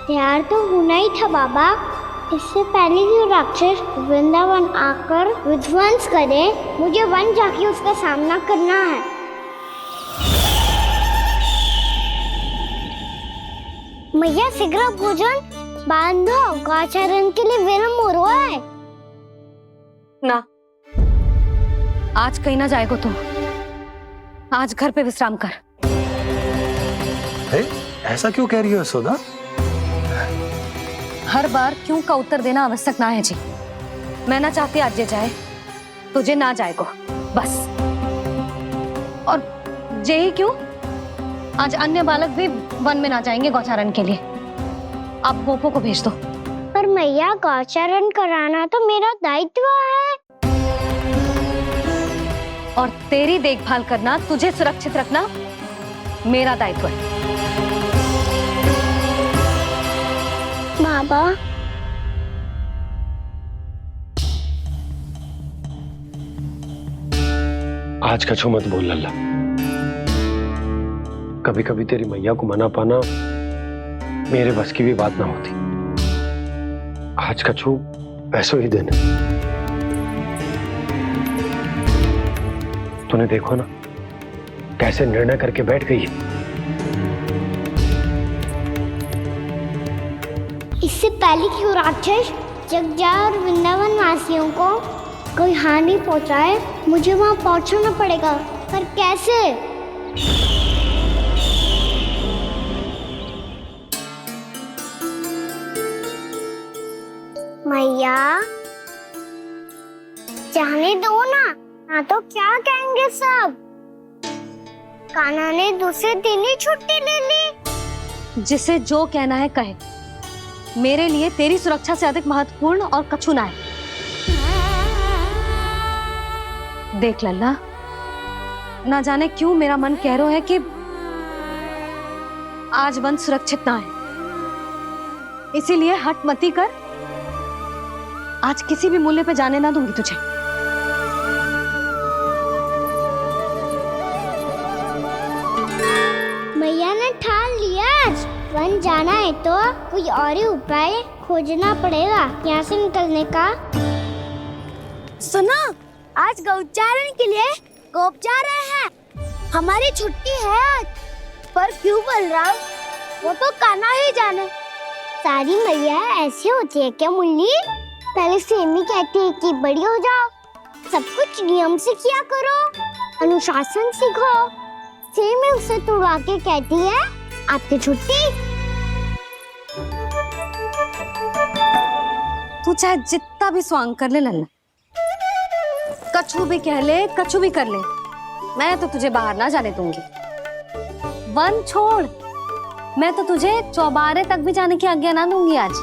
तैयार तो होना ही था बाबा। इससे पहले कि राक्षस वृंदावन आकर विध्वंस करे, मुझे वन जाके उसका सामना करना है। मैया शीघ्र भोजन बांधो, गौचरण के लिए विलंब हो रहा है। ना, आज कहीं ना जाएगो तुम। आज घर पे विश्राम कर। ऐसा क्यों कह रही हो यशोदा? हर बार क्यों का उत्तर देना आवश्यक ना है जी। मैं ना चाहती आज ये जाए, तुझे ना जाएगो बस। और जे ही क्यों, आज अन्य बालक भी वन में ना जाएंगे गौचारण के लिए। आप गोपो को भेज दो। पर मैया गौचरण कराना तो मेरा दायित्व है। और तेरी देखभाल करना, तुझे सुरक्षित रखना मेरा दायित्व है। बाबा, आज कछु मत बोल लल्ला। कभी कभी तेरी मैया को मना पाना मेरे बस की भी बात ना होती। आज कछु पैसों ही दिन। तूने देखो ना कैसे निर्णय करके बैठ गई है। इससे पहले कि वो राक्षस जगजा और वृंदावन वासियों को कोई हानि पहुंचाए, मुझे वहां पहुंचना पड़ेगा। पर कैसे? मैया, जाने दो ना तो क्या कहेंगे सब। कान्हा ने दूसरे दिन ही छुट्टी ले ली। जिसे जो कहना है कहे। मेरे लिए तेरी सुरक्षा से अधिक महत्वपूर्ण और कछु ना है। देख लल्ला, ना जाने क्यों मेरा मन कह रहा है कि आज वन सुरक्षित ना है। इसीलिए हट मती कर। आज किसी भी मूल्य पे जाने ना दूंगी तुझे। मैया ने ठान लिया, आज वन जाना है तो कोई और ही उपाय खोजना पड़ेगा यहाँ से निकलने का। सुनो, आज गौचारण के लिए गोप जा रहे हैं। हमारी छुट्टी है आज। पर क्यों बलराम? वो तो कान्हा ही जाने। सारी मैया ऐसी होती है क्या मुन्नी? पहले सेमी कहती है कि बड़ी हो जाओ, सब कुछ नियम से किया करो, अनुशासन सीखो। सेमी उसे तुड़वा के कहती है आपकी छुट्टी। तू चाहे जितना भी स्वांग कर ले लल्ला, कछु भी कह ले, कछु भी कर ले, मैं तो तुझे बाहर ना जाने दूंगी। वन छोड़, मैं तो तुझे चौबारे तक भी जाने की आज्ञा ना दूंगी आज।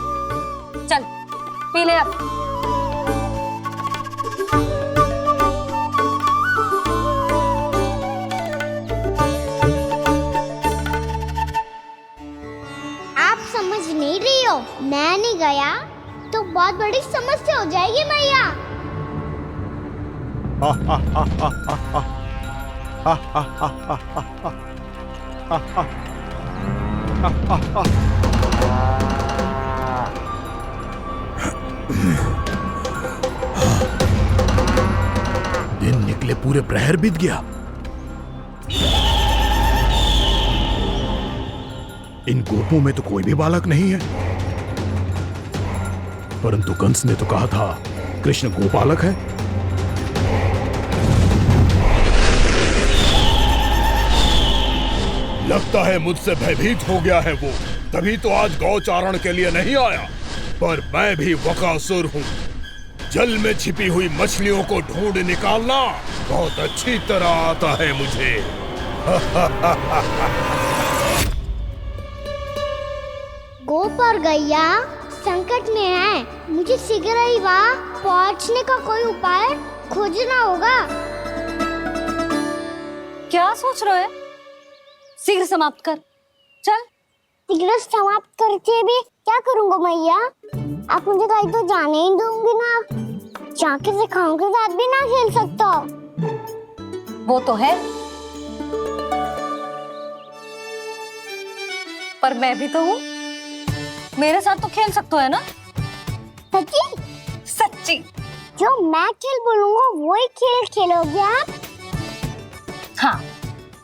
चल पी ले अब। आप समझ नहीं रही हो, मैं नहीं गया तो बहुत बड़ी समस्या हो जाएगी मैया। दिन निकले पूरे प्रहर बीत गया। इन गोपों में तो कोई भी बालक नहीं है, परंतु कंस ने तो कहा था कृष्ण गोपालक है। लगता है मुझसे भयभीत हो गया है वो, तभी तो आज गौचारण के लिए नहीं आया। पर मैं भी बकासुर हूँ, जल में छिपी हुई मछलियों को ढूंढ निकालना बहुत अच्छी तरह आता है मुझे। गोप और गैया संकट में है, मुझे शीघ्र ही वहाँ पहुँचने का कोई उपाय खोजना होगा। क्या सोच रहे हो? शीघ्र समाप्त कर, चल। शीघ्र समाप्त करके भी क्या करूँगा मैया? आप मुझे कहीं तो जाने ही दूंगी ना, जाके सिखाओं के साथ भी ना खेल सकता। वो तो है, पर मैं भी तो हूँ, मेरे साथ तो खेल सकते हो है ना? सच्ची? सच्ची। जो मैं खेल बोलूँगा वही खेल खेलोगे आप? हाँ।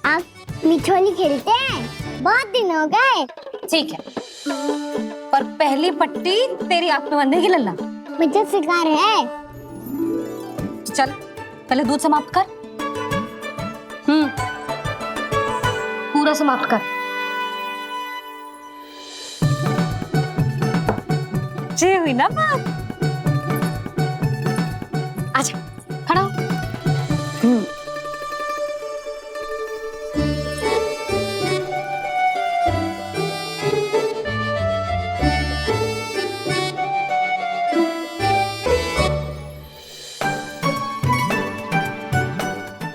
आप मिठोली खेलते हैं? बहुत दिन हो गए। ठीक है, पर पहली पट्टी तेरी आंख में बांधने की लल्ला। मुझे शिकार है। चल पहले दूध समाप्त कर। पूरा समाप्त कर। जे हुई ना बात। आजा, खड़ा हो।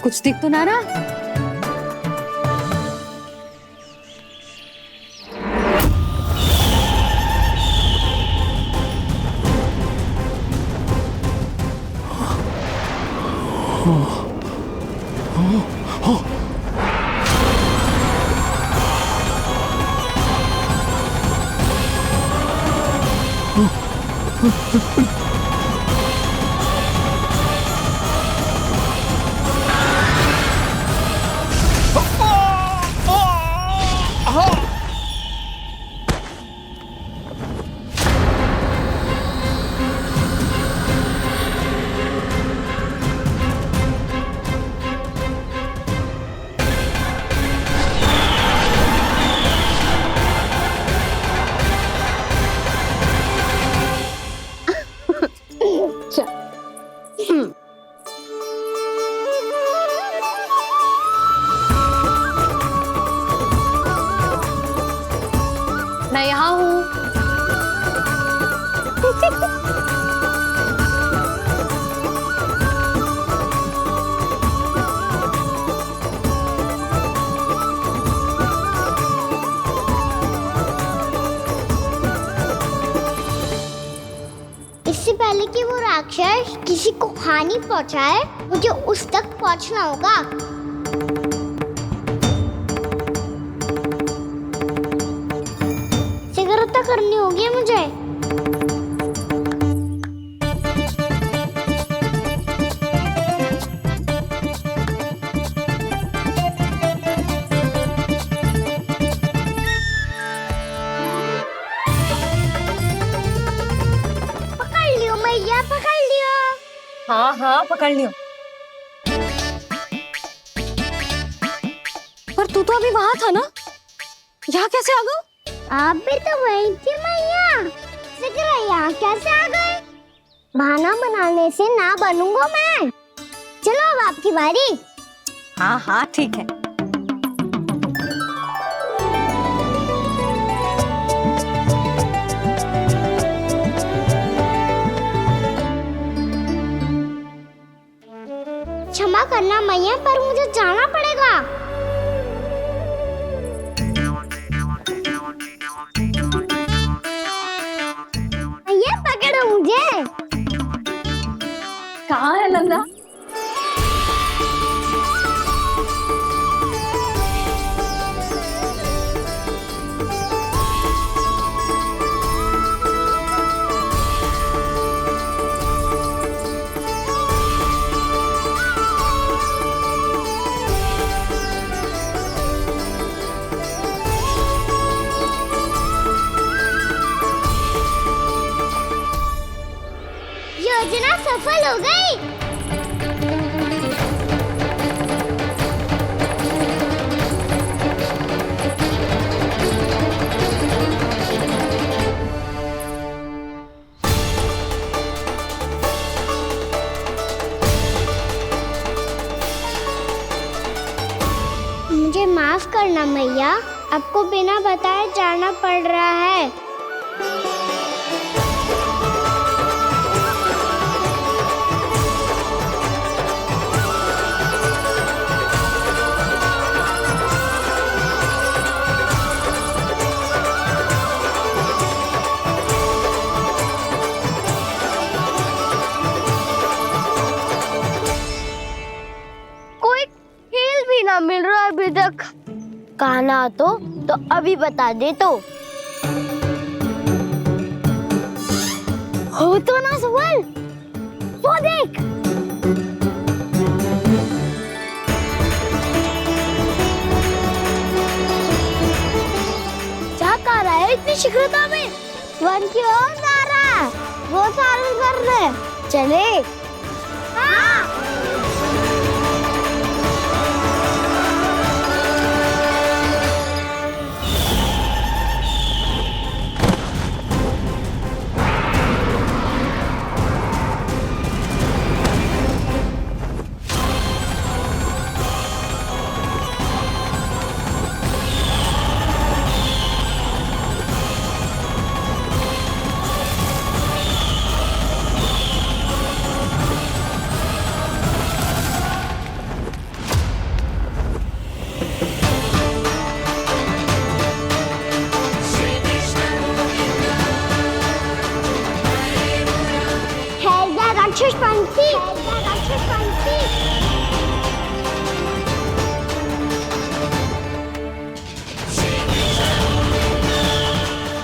कुछ दिख तो ना रहा? मैं यहाँ हूँ। इससे पहले कि वो राक्षस किसी को हानि पहुंचाए, मुझे उस तक पहुंचना होगा। शीघ्रता करनी होगी मुझे। पकड़ लियो मैया, पकड़ लियो। हाँ हाँ पकड़ लियो। पर तू तो अभी वहां था ना, यहाँ कैसे आ गया? आप भी तो वही थी मैया, शीघ्र यहाँ कैसे आ गए? बहाना बनाने से ना बनूंगा मैं। चलो अब आपकी बारी। हाँ हाँ ठीक है। क्षमा करना मैया, पर मुझे जाना पड़ेगा। मैया पकड़ो मुझे। कहाँ है नंदा? योजना सफल हो गई। मुझे माफ करना मैया, आपको बिना बताए जाना पड़ रहा है। मिल रहा है अभी तक। कहना तो अभी बता दे तो। हो तो ना सवाल, वो देख। क्या कर रहा है इतनी शीघ्रता में? वन की ओर जा रहा है, वो सारे कर रहे। चले। हाँ।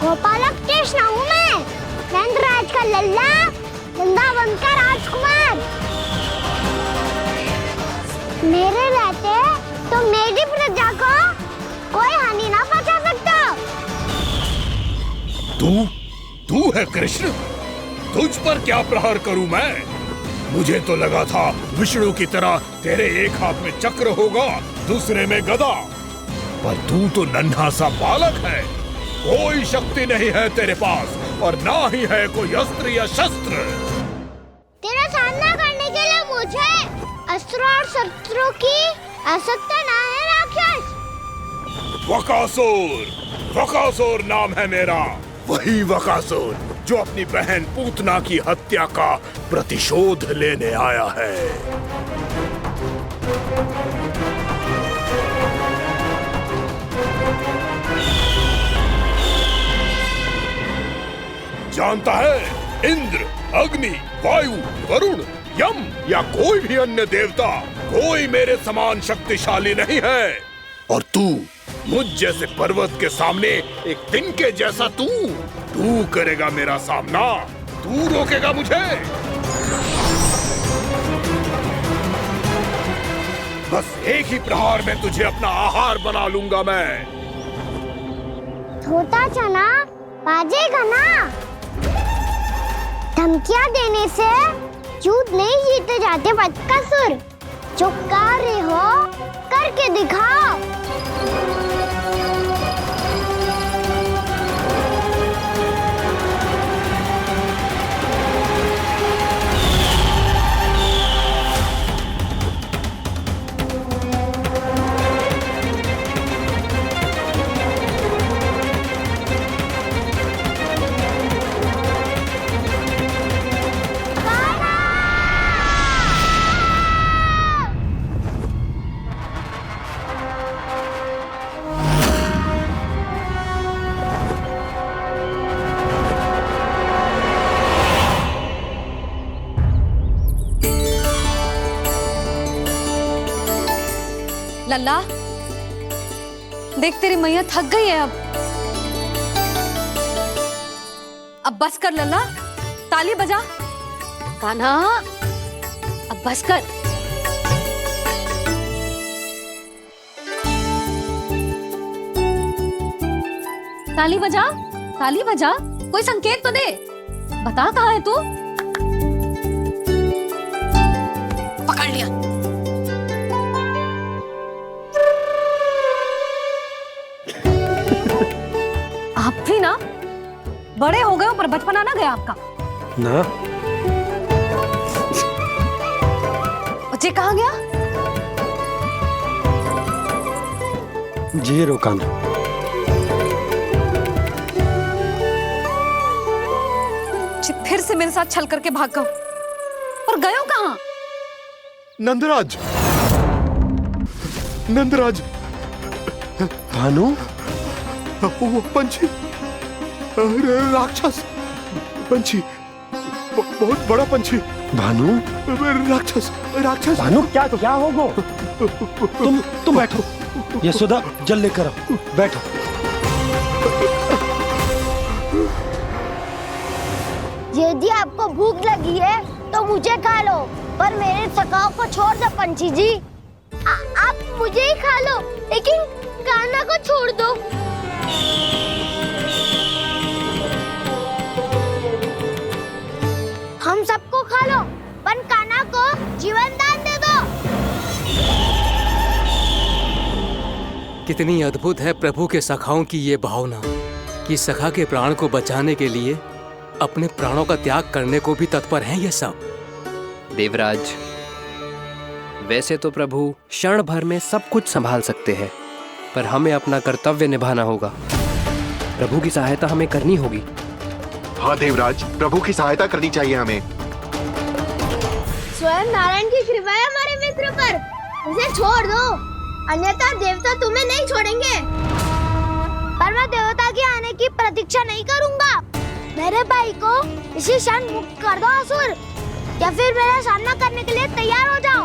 गोपालक कृष्ण हूँ मैं, नंदराज का लल्ला, वृंदावन का राजकुमार। मेरे रहते तो मेरी प्रजा को कोई हानि ना पहुंचा सकता। तू है कृष्ण? तुझ पर क्या प्रहार करूं मैं? मुझे तो लगा था विष्णु की तरह तेरे एक हाथ में चक्र होगा, दूसरे में गदा, पर तू तो नन्हा सा बालक है। कोई शक्ति नहीं है तेरे पास और ना ही है कोई अस्त्र या शस्त्र। तेरा सामना करने के लिए मुझे अस्त्रों और शस्त्रों की आवश्यकता ना है राक्षस। वकासुर नाम है मेरा, वही वकासुर जो अपनी बहन पूतना की हत्या का प्रतिशोध लेने आया है। जानता है, इंद्र, अग्नि, वायु, वरुण, यम या कोई भी अन्य देवता कोई मेरे समान शक्तिशाली नहीं है। और तू मुझ जैसे पर्वत के सामने एक तिनके जैसा तू करेगा मेरा सामना? तू रोकेगा मुझे? बस एक ही प्रहार में तुझे अपना आहार बना लूंगा मैं। छोटा चना बाजेगा ना। धमकियां देने से युद्ध नहीं जीते जाते बदकसूर। जो कार्य हो करके दिखाओ। लल्ला, देख तेरी मैया थक गई है अब बस कर लल्ला, ताली बजा। कान्हा, अब बस कर। ताली बजा, ताली बजा, कोई संकेत तो दे, बता कहाँ है तू? पकड़ लिया। आप भी ना बड़े हो गए हो, पर बचपना ना गया आपका ना। बच्चे कहाँ गया? जी रोकाना। फिर से मेरे साथ छल करके भाग गए, और गए हो कहाँ? नंदराज, नंदराज। भानु, वो पंछी, राक्षस पंछी, बहुत बड़ा पंछी। भानु, राक्षस, राक्षस। भानु, क्या क्या होगा? तुम बैठो, यशोदा जल लेकर आओ, बैठो। यदि आपको भूख लगी है तो मुझे खा लो, पर मेरे सखाओं को छोड़ दो पंछी जी। आप मुझे ही खा लो, लेकिन कान्हा को छोड़ दो। हम सबको खा लो, पर कान्हा को जीवन दान दे दो। कितनी अद्भुत है प्रभु के सखाओं की ये भावना कि सखा के प्राण को बचाने के लिए अपने प्राणों का त्याग करने को भी तत्पर हैं ये सब। देवराज, वैसे तो प्रभु क्षण भर में सब कुछ संभाल सकते हैं, पर हमें अपना कर्तव्य निभाना होगा। प्रभु की सहायता हमें करनी होगी। हाँ देवराज, प्रभु की सहायता करनी चाहिए हमें। स्वयं नारायण की कृपा है हमारे मित्र पर, उसे छोड़ दो, अन्यथा देवता तुम्हें नहीं छोड़ेंगे। पर मैं देवता के आने की प्रतीक्षा नहीं करूंगा। मेरे भाई को इसी क्षण मुक्त कर दो असुर, या फिर मेरा सामना करने के लिए तैयार हो जाओ।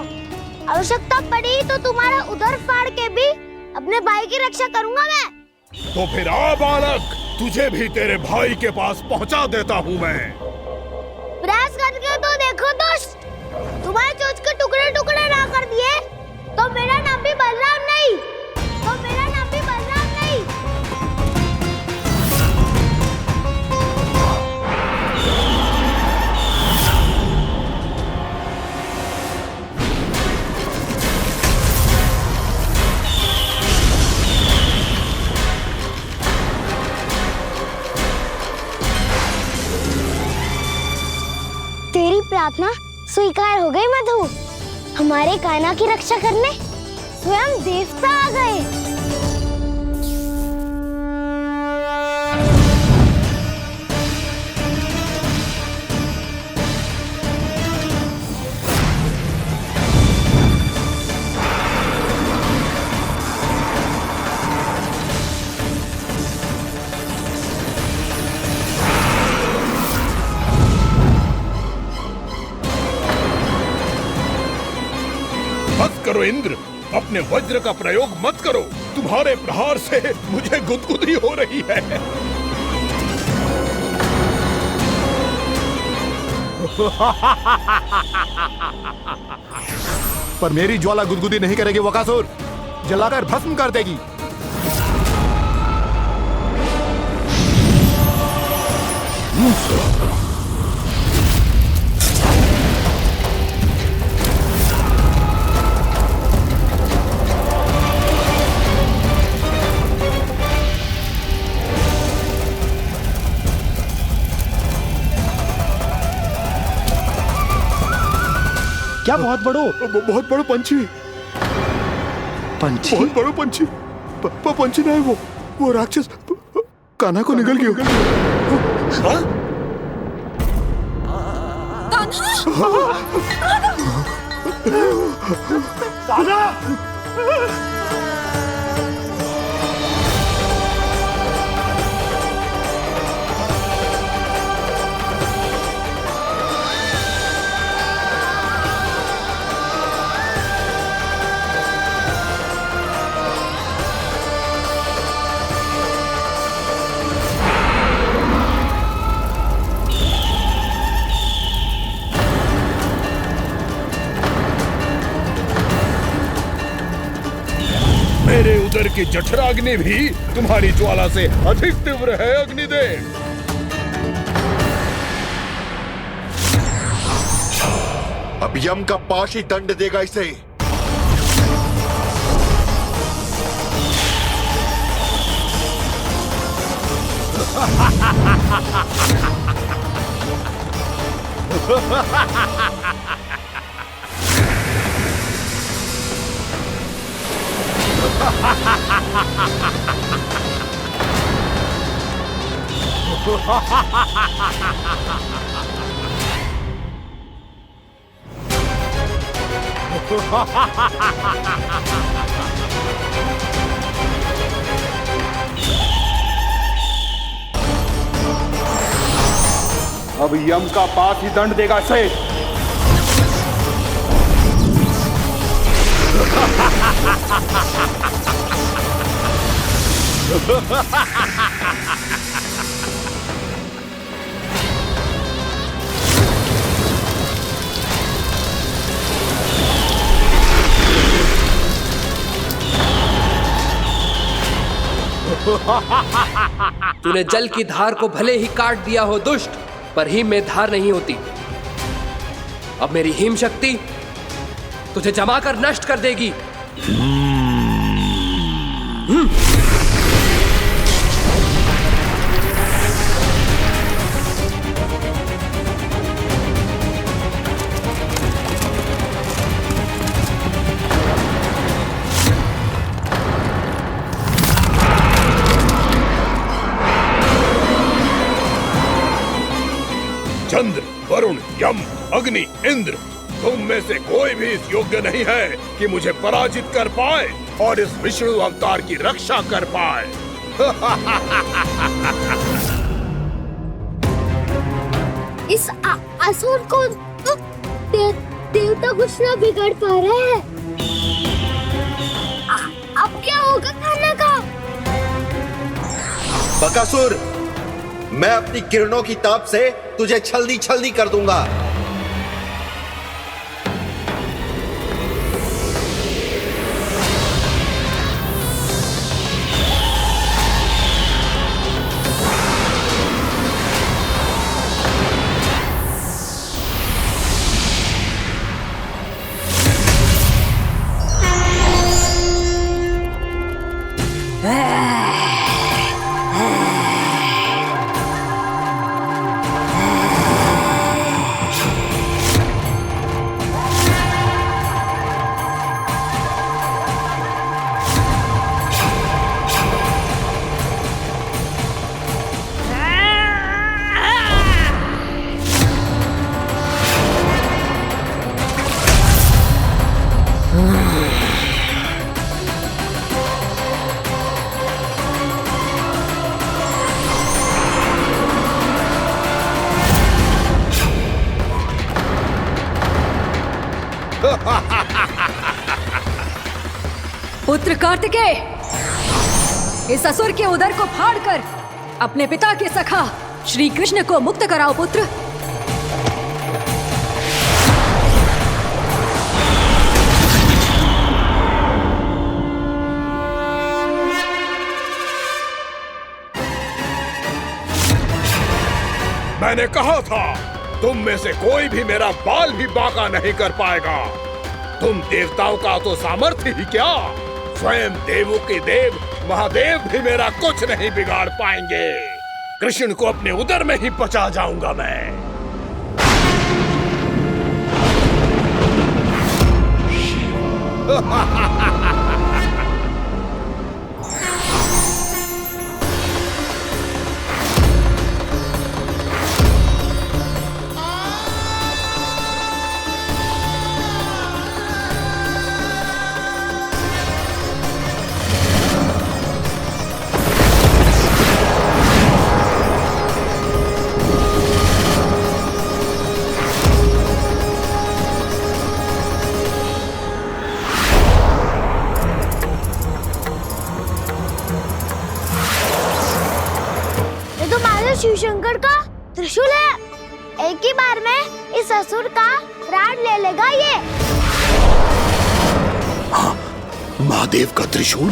आवश्यकता पड़ी तो तुम्हारा उदर फाड़ के भी अपने भाई की रक्षा करूंगा मैं। तो फिर आ बालक, तुझे भी तेरे भाई के पास पहुंचा देता हूँ मैं। प्रयास करके तो देखो दोस्त, तुम्हारे चोंच के टुकड़े टुकड़े ना कर दिए तो मेरा नाम भी बलराम नहीं, तो मेरा नाम भी बलराम नहीं। तेरी प्रार्थना स्वीकार हो गई मधु। हमारे कान्हा की रक्षा करने स्वयं देवता आ गए। मत करो इंद्र, अपने वज्र का प्रयोग मत करो। तुम्हारे प्रहार से मुझे गुदगुदी हो रही है। पर मेरी ज्वाला गुदगुदी नहीं करेगी वकासुर, जलाकर भस्म कर देगी। क्या बहुत बड़ो? बहुत बड़ा पंछी। पंछी? बहुत बड़ा पंछी। पंछी नहीं, वो राक्षस कान्हा को निगल गया। हाँ? कान्हा! मेरे उदर की जठराग्नि भी तुम्हारी ज्वाला से अधिक तीव्र है अग्निदेव। अब यम का पाश ही दंड देगा इसे। अब यम का पास ही दंड देगा इसे। तूने जल की धार को भले ही काट दिया हो दुष्ट, पर हिम में धार नहीं होती। अब मेरी हिम शक्ति तुझे जमा कर नष्ट कर देगी। चंद्र, वरुण, यम, अग्नि, इंद्र, तुम में से कोई भी इस योग्य नहीं है कि मुझे पराजित कर पाए और इस विष्णु अवतार की रक्षा कर पाए। इस असुर को देवता कुछ ना बिगाड़ पा रहे हैं। अब क्या होगा खाने का? बकासुर, मैं अपनी किरणों की ताप से तुझे छलनी छलनी कर दूंगा। पुत्र कार्तिकेय, इस असुर के उदर को फाड़कर अपने पिता के सखा श्री कृष्ण को मुक्त कराओ पुत्र। मैंने कहा था, तुम में से कोई भी मेरा बाल भी बांका नहीं कर पाएगा। तुम देवताओं का तो सामर्थ्य ही क्या, स्वयं देवों के देव महादेव भी मेरा कुछ नहीं बिगाड़ पाएंगे। कृष्ण को अपने उदर में ही पचा जाऊंगा मैं। शिव शंकर का त्रिशूल है। एक ही बार में इस असुर का प्राण ले लेगा ये। हाँ, महादेव का त्रिशूल।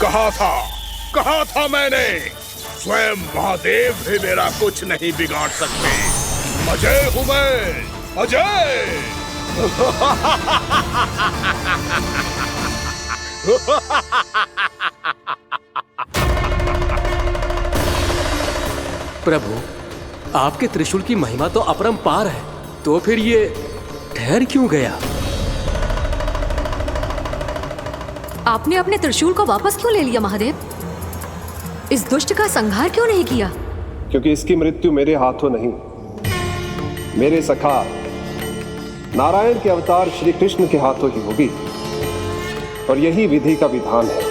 कहा था मैंने, स्वयं महादेव भी मेरा कुछ नहीं बिगाड़ सकते। अजय हूं मैं, अजय। प्रभु, आपके त्रिशूल की महिमा तो अपरंपार है, तो फिर ये ठहर क्यों गया? आपने अपने त्रिशूल को वापस क्यों ले लिया महादेव? इस दुष्ट का संहार क्यों नहीं किया? क्योंकि इसकी मृत्यु मेरे हाथों नहीं, मेरे सखा नारायण के अवतार श्री कृष्ण के हाथों ही होगी, और यही विधि का विधान है।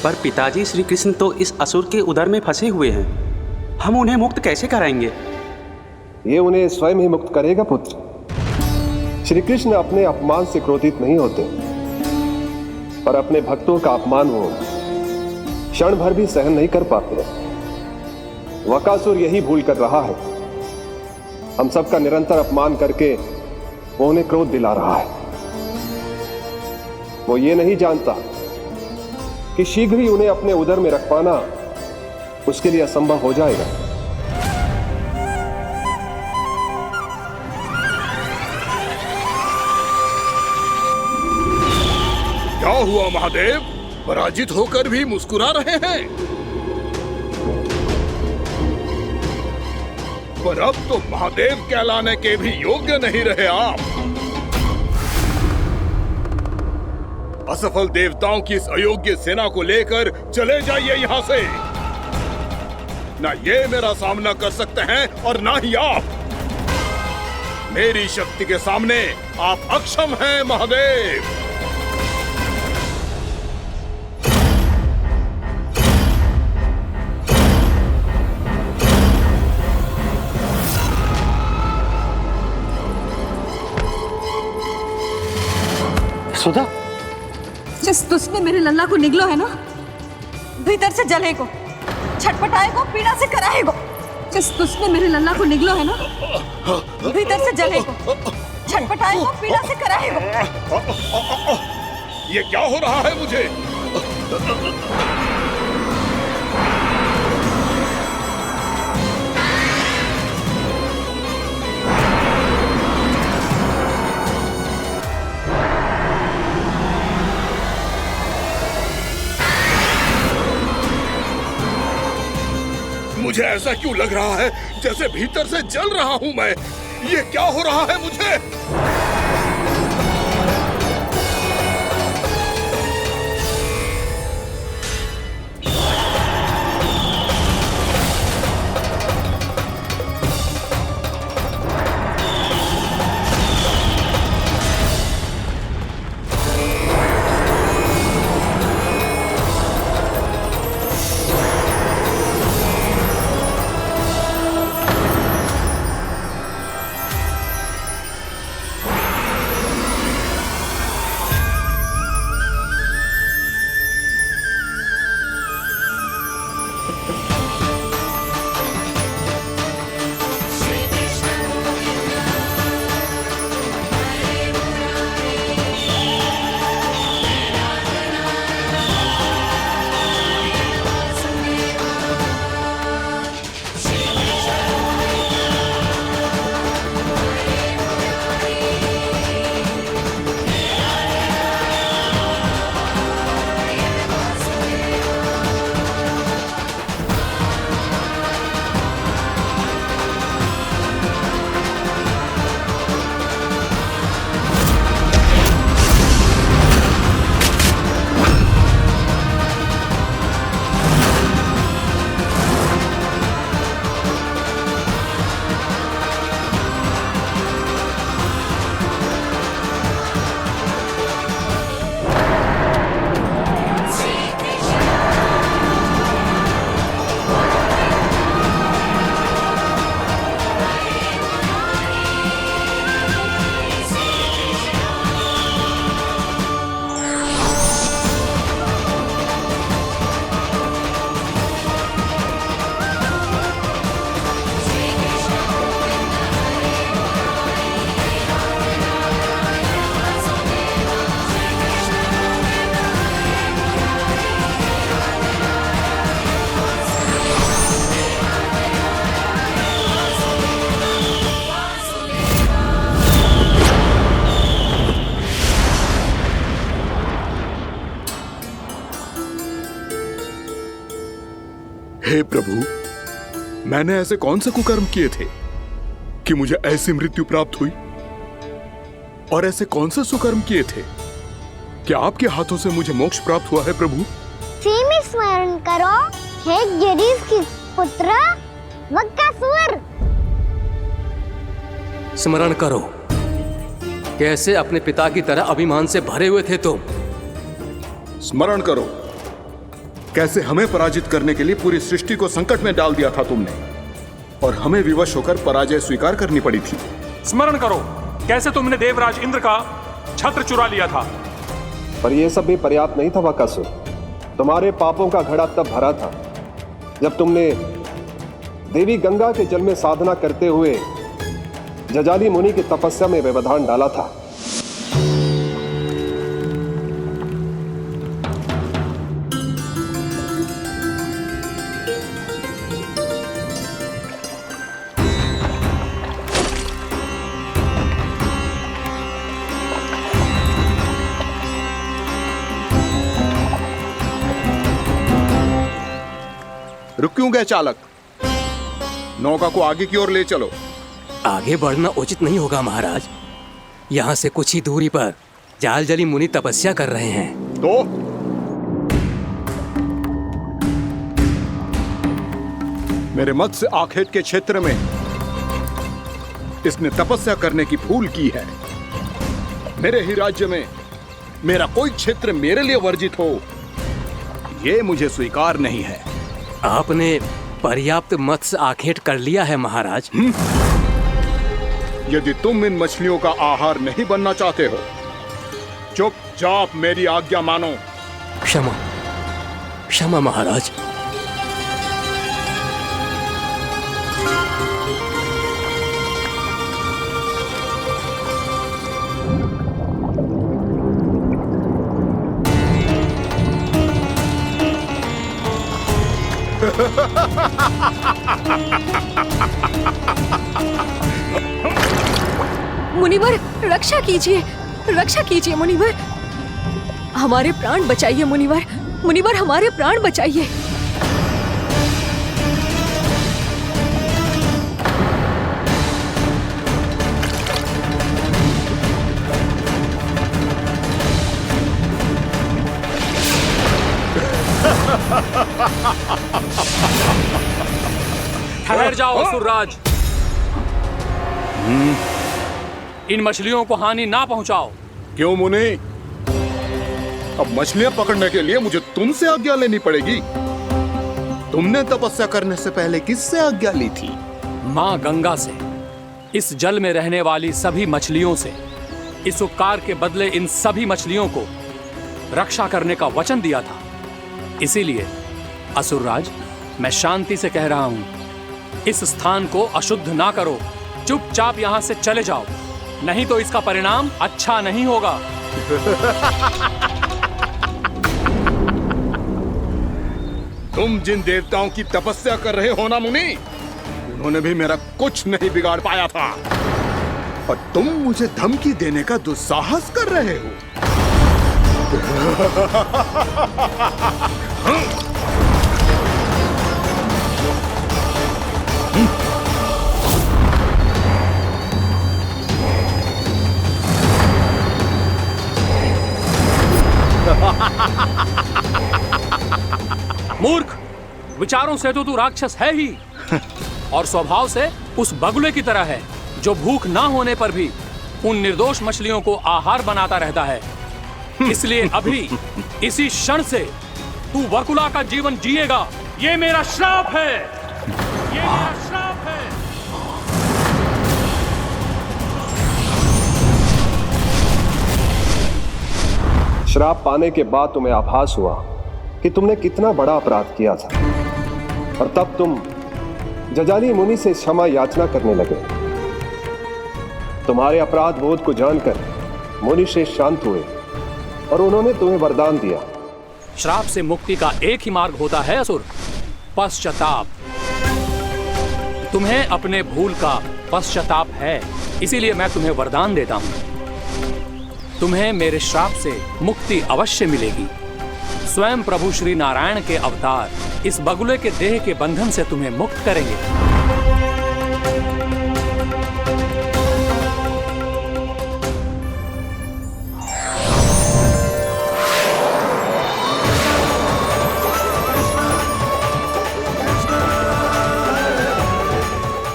पर पिताजी, श्री कृष्ण तो इस असुर के उदर में फंसे हुए हैं, हम उन्हें मुक्त कैसे कराएंगे? ये उन्हें स्वयं ही मुक्त करेगा पुत्र। श्री कृष्ण अपने अपमान से क्रोधित नहीं होते, पर अपने भक्तों का अपमान वो क्षण भर भी सहन नहीं कर पाते। वकासुर यही भूल कर रहा है, हम सबका निरंतर अपमान करके वो उन्हें क्रोध दिला रहा है। वो ये नहीं जानता कि शीघ्र ही उन्हें अपने उदर में रख पाना उसके लिए असंभव हो जाएगा। क्या हुआ महादेव, पराजित होकर भी मुस्कुरा रहे हैं? पर अब तो महादेव कहलाने के भी योग्य नहीं रहे आप। असफल देवताओं की इस अयोग्य सेना को लेकर चले जाइए यहाँ से। ना ये मेरा सामना कर सकते हैं और ना ही आप। मेरी शक्ति के सामने आप अक्षम हैं महादेव। सुधा, जिस दुष्ट ने मेरे लल्ला को निगलो है ना, भीतर से जलेगो, छटपटाएगो, पीड़ा से कराएगो। जिस दुष्ट ने मेरे लल्ला को निगलो है ना, भीतर से जलेगो, छटपटाएगो, पीड़ा से कराएगो। ये क्या हो रहा है मुझे? मुझे ऐसा क्यों लग रहा है जैसे भीतर से जल रहा हूं मैं? ये क्या हो रहा है मुझे? हे प्रभु, मैंने ऐसे कौन से कुकर्म किए थे कि मुझे ऐसी मृत्यु प्राप्त हुई? और ऐसे कौन से सुकर्म किए थे कि आपके हाथों से मुझे मोक्ष प्राप्त हुआ है प्रभु? में स्मरण करो, हे जरीफ की पुत्र वक्कासुर। स्मरण करो, कैसे अपने पिता की तरह अभिमान से भरे हुए थे तुम। स्मरण करो, कैसे हमें पराजित करने के लिए पूरी सृष्टि को संकट में डाल दिया था तुमने, और हमें विवश होकर पराजय स्वीकार करनी पड़ी थी। स्मरण करो, कैसे तुमने देवराज इंद्र का छत्र चुरा लिया था। पर यह सब भी पर्याप्त नहीं था वक्कासुर। तुम्हारे पापों का घड़ा तब भरा था जब तुमने देवी गंगा के जल में साधना करते हुए जजाली मुनि की तपस्या में व्यवधान डाला था। रुक क्यों गए चालक? नौका को आगे की ओर ले चलो। आगे बढ़ना उचित नहीं होगा महाराज। यहाँ से कुछ ही दूरी पर जालजली मुनि तपस्या कर रहे हैं। तो मेरे मत्स्य आखेट के क्षेत्र में इसने तपस्या करने की भूल की है। मेरे ही राज्य में मेरा कोई क्षेत्र मेरे लिए वर्जित हो, यह मुझे स्वीकार नहीं है। आपने पर्याप्त मत्स्य आखेट कर लिया है महाराज। यदि तुम इन मछलियों का आहार नहीं बनना चाहते हो, चुपचाप मेरी आज्ञा मानो। क्षमा, क्षमा महाराज। मुनिवर, रक्षा कीजिए, रक्षा कीजिए मुनिवर। हमारे प्राण बचाइए मुनिवर, मुनिवर हमारे प्राण बचाइए। ठहर जाओ असुरराज, इन मछलियों को हानि ना पहुंचाओ। क्यों मुनि? अब मछलियां पकड़ने के लिए मुझे तुमसे आज्ञा लेनी पड़ेगी। तुमने तपस्या करने से पहले किससे आज्ञा ली थी? माँ गंगा से, इस जल में रहने वाली सभी मछलियों से। इस उपकार के बदले इन सभी मछलियों को रक्षा करने का वचन दिया था। इसीलिए असुरराज, मैं शांति से कह रहा हूं, इस स्थान को अशुद्ध ना करो। चुपचाप यहां से चले जाओ, नहीं तो इसका परिणाम अच्छा नहीं होगा। तुम जिन देवताओं की तपस्या कर रहे हो ना मुनि, उन्होंने भी मेरा कुछ नहीं बिगाड़ पाया था, और तुम मुझे धमकी देने का दुस्साहस कर रहे हो। मूर्ख, विचारों से तो तू राक्षस है ही, और स्वभाव से उस बगुले की तरह है जो भूख ना होने पर भी उन निर्दोष मछलियों को आहार बनाता रहता है। इसलिए अभी इसी क्षण से तू वकुला का जीवन जिएगा। ये मेरा श्राप है, ये मेरा श्राप है। श्राप पाने के बाद तुम्हें आभास हुआ कि तुमने कितना बड़ा अपराध किया था, और तब तुम जजाली मुनि से क्षमा याचना करने लगे। तुम्हारे अपराध बोध को जानकर मुनि से शांत हुए और उन्होंने तुम्हें वरदान दिया। श्राप से मुक्ति का एक ही मार्ग होता है असुर, पश्चाताप। तुम्हें अपने भूल का पश्चाताप है, इसीलिए मैं तुम्हें वरदान देता हूं। तुम्हें मेरे श्राप से मुक्ति अवश्य मिलेगी। स्वयं प्रभु श्री नारायण के अवतार इस बगुले के देह के बंधन से तुम्हें मुक्त करेंगे।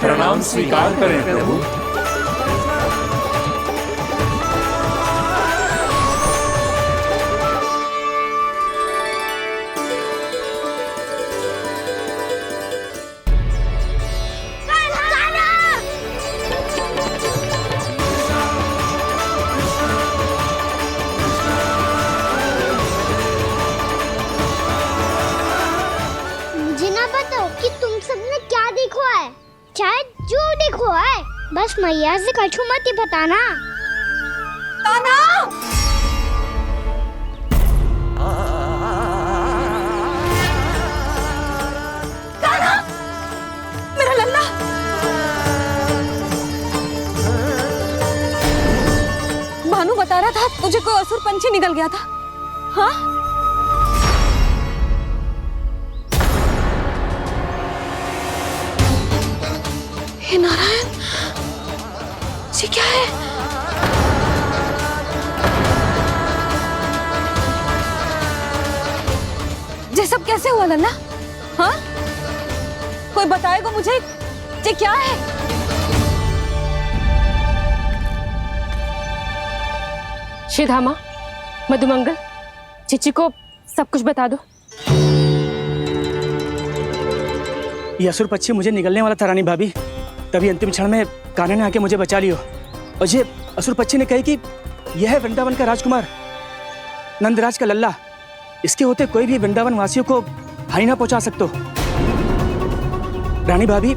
प्रणाम स्वीकार करें प्रभु। मुझे ना बताओ कि तुम सबने क्या देखा है, चाहे जो देखो है, बस मैया से कछु मत ही बताना। ताना! ताना! मेरा लल्ला! भानु बता रहा था तुझे कोई असुर पंछी निकल गया था। हाँ? हे नारायण, ये क्या है? ये सब कैसे हुआ लल्ला? हाँ? कोई बताएगा मुझे ये क्या है? श्रीधामा, मधुमंगल, चिची को सब कुछ बता दो। ये असुर पक्षी मुझे निगलने वाला था रानी भाभी, तभी अंतिम क्षण में कान्हा ने आके मुझे बचा लियो। और ये असुर पक्षी ने कही कि यह है वृंदावन का राजकुमार, नंदराज का लल्ला। इसके होते कोई भी वृंदावन वासियों को हानि ना पहुंचा सकते। रानी भाभी,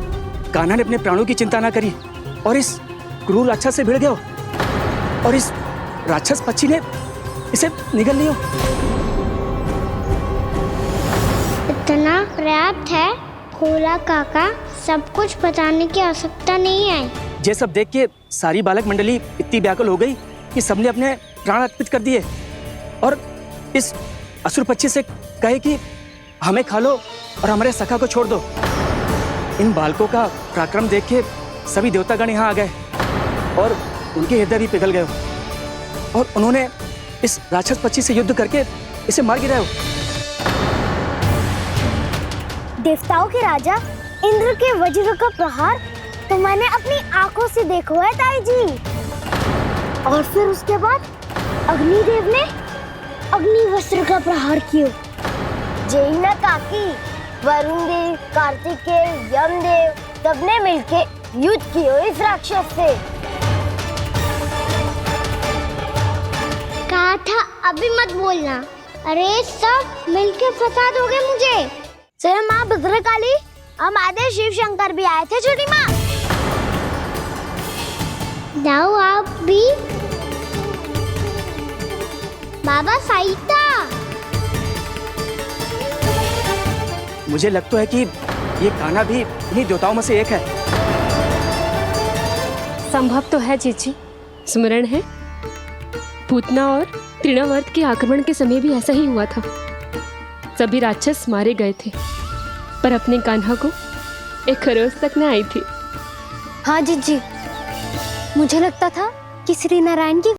कान्हा ने अपने प्राणों की चिंता ना करी और इस क्रूर राक्षस से भिड़ गयो और इस राक्षस पक्षी ने इसे निगल लियो। इतना पर्याप्त है भोला काका, सब कुछ बताने की आवश्यकता नहीं है। ये सब देख के सारी बालक मंडली इतनी व्याकुल हो गई कि सबने अपने प्राण अर्पित कर दिए और इस असुर पक्षी से कहे कि हमें खा लो और हमारे सखा को छोड़ दो। इन बालकों का पराक्रम देख के सभी देवतागण यहाँ आ गए और उनके हृदय भी पिघल गए और उन्होंने इस राक्षस पक्षी से युद्ध करके इसे मार गिराया। देवताओं के राजा इंद्र के वज्र का प्रहार तो मैंने अपनी आंखों से देखा है ताई जी। और फिर उसके बाद अग्निदेव ने अग्निवस्त्र का प्रहार किया। जैना काकी, वरुण देव, कार्तिकेय, यमदेव सबने मिलके युद्ध किया इस राक्षस से। कहा था अभी मत बोलना। अरे सब मिलके फंसा दोगे मुझे। जय माँ भद्रकाली, हमारे शिव शंकर भी आए थे छोटी माँ। जाओ आप भी। बाबा साईता, मुझे लगता है कि ये कान्हा भी इन्हीं देवताओं में से एक है। संभव तो है चीची, स्मरण है पूतना और तृणावर्त के आक्रमण के समय भी ऐसा ही हुआ था। सभी राक्षस मारे गए थे पर अपने कान्हा को एक खरोच तक न आई थी। हाँ जीजी, मुझे लगता था कि श्री नारायण की